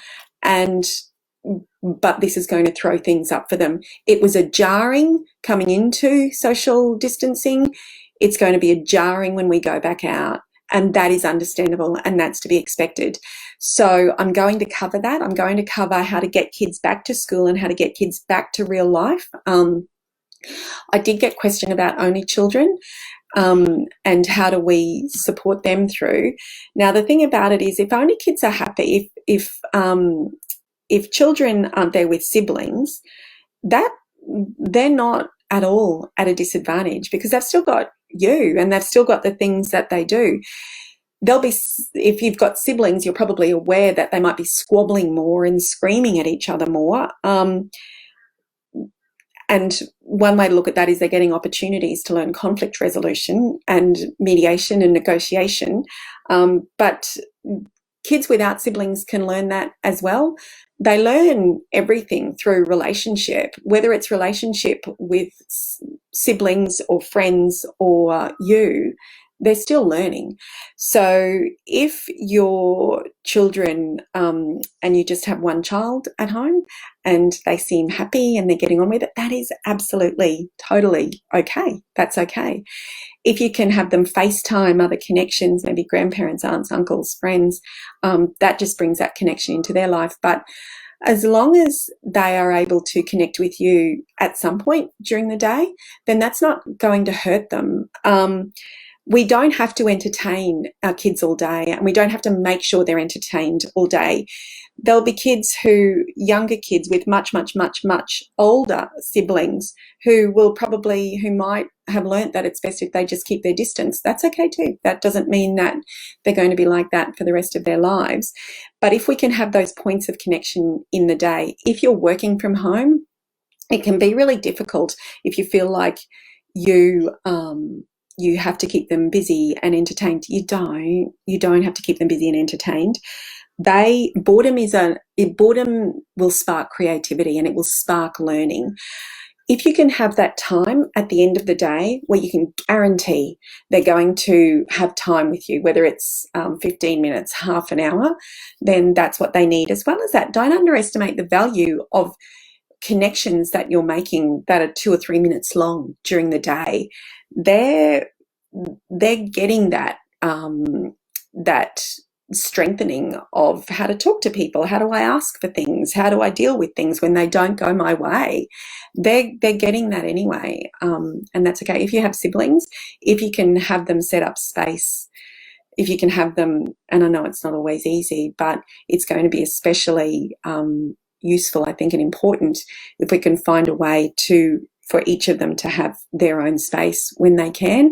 but this is going to throw things up for them. It was a jarring coming into social distancing. It's going to be a jarring when we go back out, and that is understandable, and that's to be expected. So I'm going to cover that. I'm going to cover how to get kids back to school and how to get kids back to real life. I did get a question about only children, and how do we support them through. Now, the thing about it is, if only kids are happy, if children aren't there with siblings, that they're not at all at a disadvantage, because they've still got you and they've still got the things that they do. If you've got siblings, you're probably aware that they might be squabbling more and screaming at each other more. And one way to look at that is they're getting opportunities to learn conflict resolution and mediation and negotiation. But kids without siblings can learn that as well. They learn everything through relationship, whether it's relationship with siblings or friends or you, they're still learning. So if your children, and you just have one child at home and they seem happy and they're getting on with it, that is absolutely, totally okay. That's okay. If you can have them FaceTime other connections, maybe grandparents, aunts, uncles, friends, that just brings that connection into their life. But as long as they are able to connect with you at some point during the day, then that's not going to hurt them. We don't have to entertain our kids all day, and we don't have to make sure they're entertained all day. There'll be younger kids with much, much, much, much older siblings who might have learnt that it's best if they just keep their distance. That's okay too. That doesn't mean that they're going to be like that for the rest of their lives. But if we can have those points of connection in the day, if you're working from home, it can be really difficult if you feel like you have to keep them busy and entertained. You don't have to keep them busy and entertained. Boredom will spark creativity, and it will spark learning. If you can have that time at the end of the day where you can guarantee they're going to have time with you, whether it's 15 minutes, half an hour, then that's what they need. As well as that, don't underestimate the value of connections that you're making that are 2 or 3 minutes long during the day. They're getting that strengthening of how to talk to people. How do I ask for things? How do I deal with things when they don't go my way? They're getting that anyway, and that's okay. If you have siblings, if you can have them set up space, if you can have them, and I know it's not always easy, but it's going to be especially useful, I think, and important if we can find a way for each of them to have their own space when they can.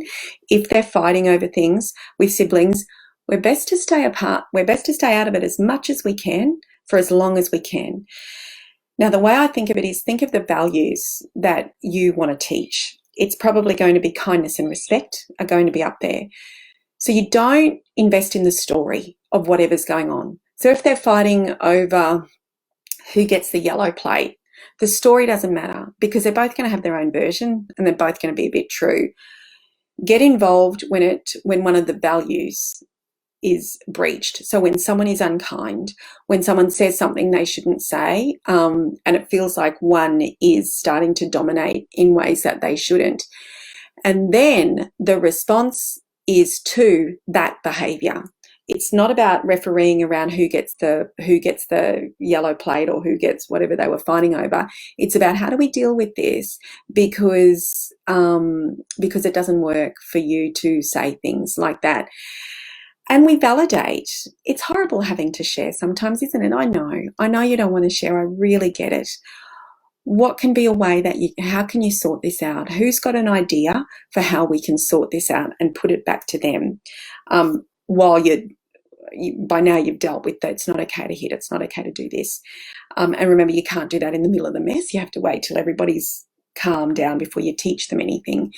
If they're fighting over things with siblings, we're best to stay apart. We're best to stay out of it as much as we can for as long as we can. Now, the way I think of it is, think of the values that you want to teach. It's probably going to be kindness and respect are going to be up there. So you don't invest in the story of whatever's going on. So if they're fighting over who gets the yellow plate, the story doesn't matter, because they're both going to have their own version and they're both going to be a bit true. Get involved when one of the values is breached. So when someone is unkind, when someone says something they shouldn't say, and it feels like one is starting to dominate in ways that they shouldn't. And then the response is to that behavior. It's not about refereeing around who gets the yellow plate or who gets whatever they were fighting over. It's about, how do we deal with this? Because it doesn't work for you to say things like that. And we validate. It's horrible having to share sometimes, isn't it? I know you don't want to share. I really get it. What can be a way how can you sort this out? Who's got an idea for how we can sort this out and put it back to them? While by now you've dealt with that, it's not okay to hit, it's not okay to do this. And remember, you can't do that in the middle of the mess. You have to wait till everybody's calmed down before you teach them anything.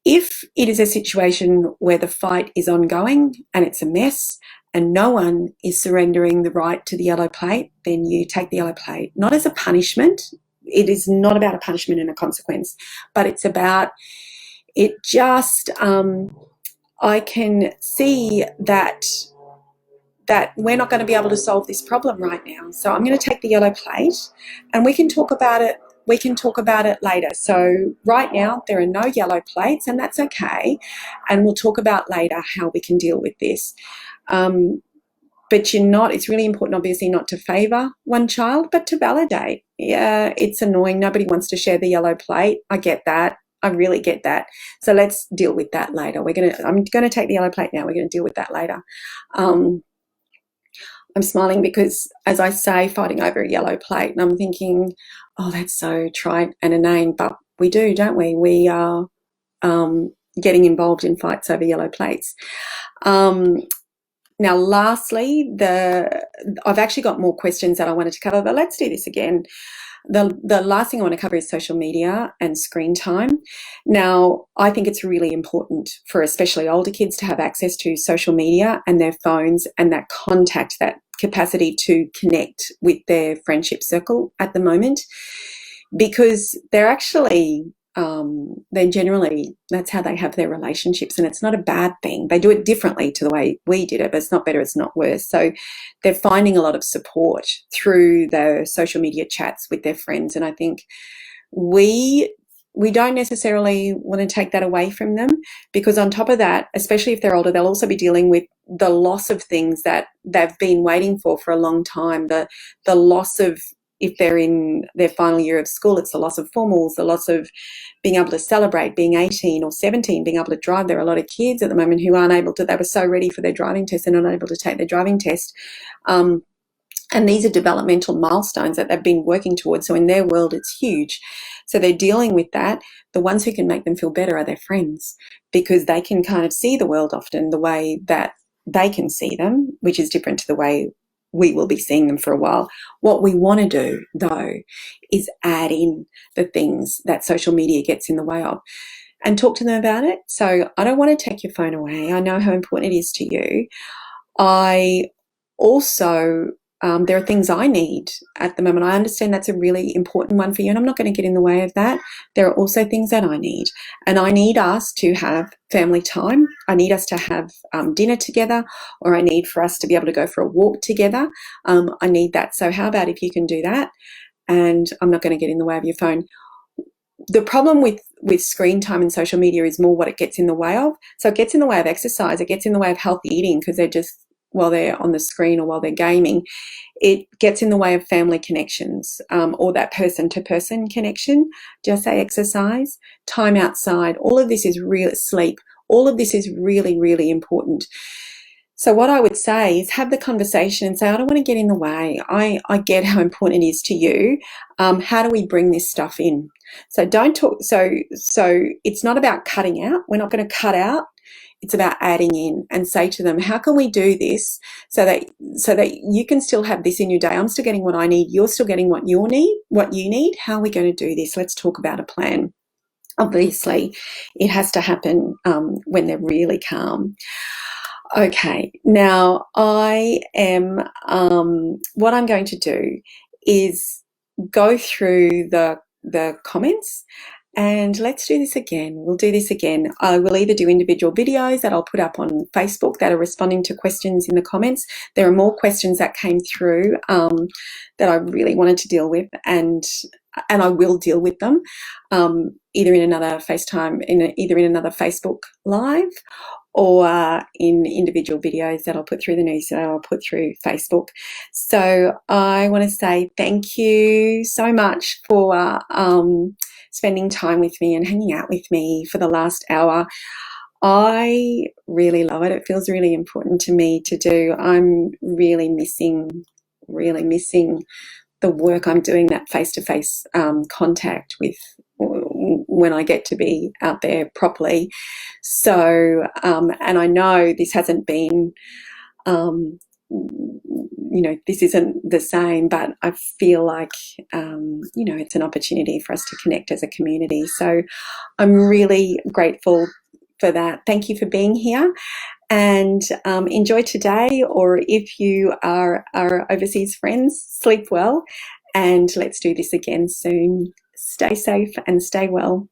If it is a situation where the fight is ongoing and it's a mess and no one is surrendering the right to the yellow plate, then you take the yellow plate, not as a punishment. It is not about a punishment and a consequence, but it's about it just, I can see that we're not going to be able to solve this problem right now. So I'm going to take the yellow plate and we can talk about it. We can talk about it later. So right now there are no yellow plates, and that's okay. And we'll talk about later how we can deal with this. But it's really important, obviously, not to favour one child, but to validate. Yeah, it's annoying. Nobody wants to share the yellow plate. I get that. I really get that. So let's deal with that later. I'm going to take the yellow plate now. We're going to deal with that later. I'm smiling because, as I say, fighting over a yellow plate, and I'm thinking, oh, that's so trite and inane, but we do, don't we? We are getting involved in fights over yellow plates. Now, lastly, I've actually got more questions that I wanted to cover, but let's do this again. The last thing I want to cover is social media and screen time. Now, I think it's really important for especially older kids to have access to social media and their phones and that contact, that capacity to connect with their friendship circle at the moment, because they're actually, that's how they have their relationships, and it's not a bad thing. They do it differently to the way we did it, but it's not better, it's not worse. So they're finding a lot of support through the social media chats with their friends, and I think we we don't necessarily want to take that away from them, because on top of that, especially if they're older, they'll also be dealing with the loss of things that they've been waiting for a long time. The loss of, if they're in their final year of school, it's the loss of formals, the loss of being able to celebrate, being 18 or 17, being able to drive. There are a lot of kids at the moment who aren't able to, they were so ready for their driving test, they're not able to take their driving test. And these are developmental milestones that they've been working towards. So in their world, it's huge. So they're dealing with that. The ones who can make them feel better are their friends, because they can kind of see the world often the way that they can see them, which is different to the way we will be seeing them for a while. What we want to do, though, is add in the things that social media gets in the way of and talk to them about it. So I don't want to take your phone away. I know how important it is to you. I also, there are things I need at the moment. I understand that's a really important one for you, and I'm not going to get in the way of that. There are also things that I need, and I need us to have family time. I need us to have dinner together, or I need for us to be able to go for a walk together. I need that. So how about if you can do that? And I'm not going to get in the way of your phone. The problem with screen time and social media is more what it gets in the way of. So it gets in the way of exercise. It gets in the way of healthy eating, because they're just, while they're on the screen or while they're gaming, it gets in the way of family connections, or that person-to-person connection. Just say exercise, time outside. All of this is real, sleep. All of this is really, really important. So what I would say is have the conversation and say, I don't want to get in the way. I get how important it is to you. How do we bring this stuff in? So don't talk. So it's not about cutting out. We're not going to cut out. It's about adding in, and say to them, how can we do this so that you can still have this in your day? I'm still getting what I need. You're still getting what you need. How are we going to do this? Let's talk about a plan. Obviously, it has to happen when they're really calm. Okay, now I am, what I'm going to do is go through the comments, and let's do this again. We'll do this again. I will either do individual videos that I'll put up on Facebook that are responding to questions in the comments. There are more questions that came through that I really wanted to deal with, and I will deal with them either in another FaceTime, either in another Facebook Live, or in individual videos that I'll put through the news, that I'll put through Facebook. So I want to say thank you so much for spending time with me and hanging out with me for the last hour. I really love it. It feels really important to me to do. I'm really missing the work I'm doing, that face-to-face contact with, when I get to be out there properly. So, and I know this hasn't been, this isn't the same, but I feel like, it's an opportunity for us to connect as a community. So I'm really grateful for that. Thank you for being here, and enjoy today, or if you are overseas friends, sleep well, and let's do this again soon. Stay safe and stay well.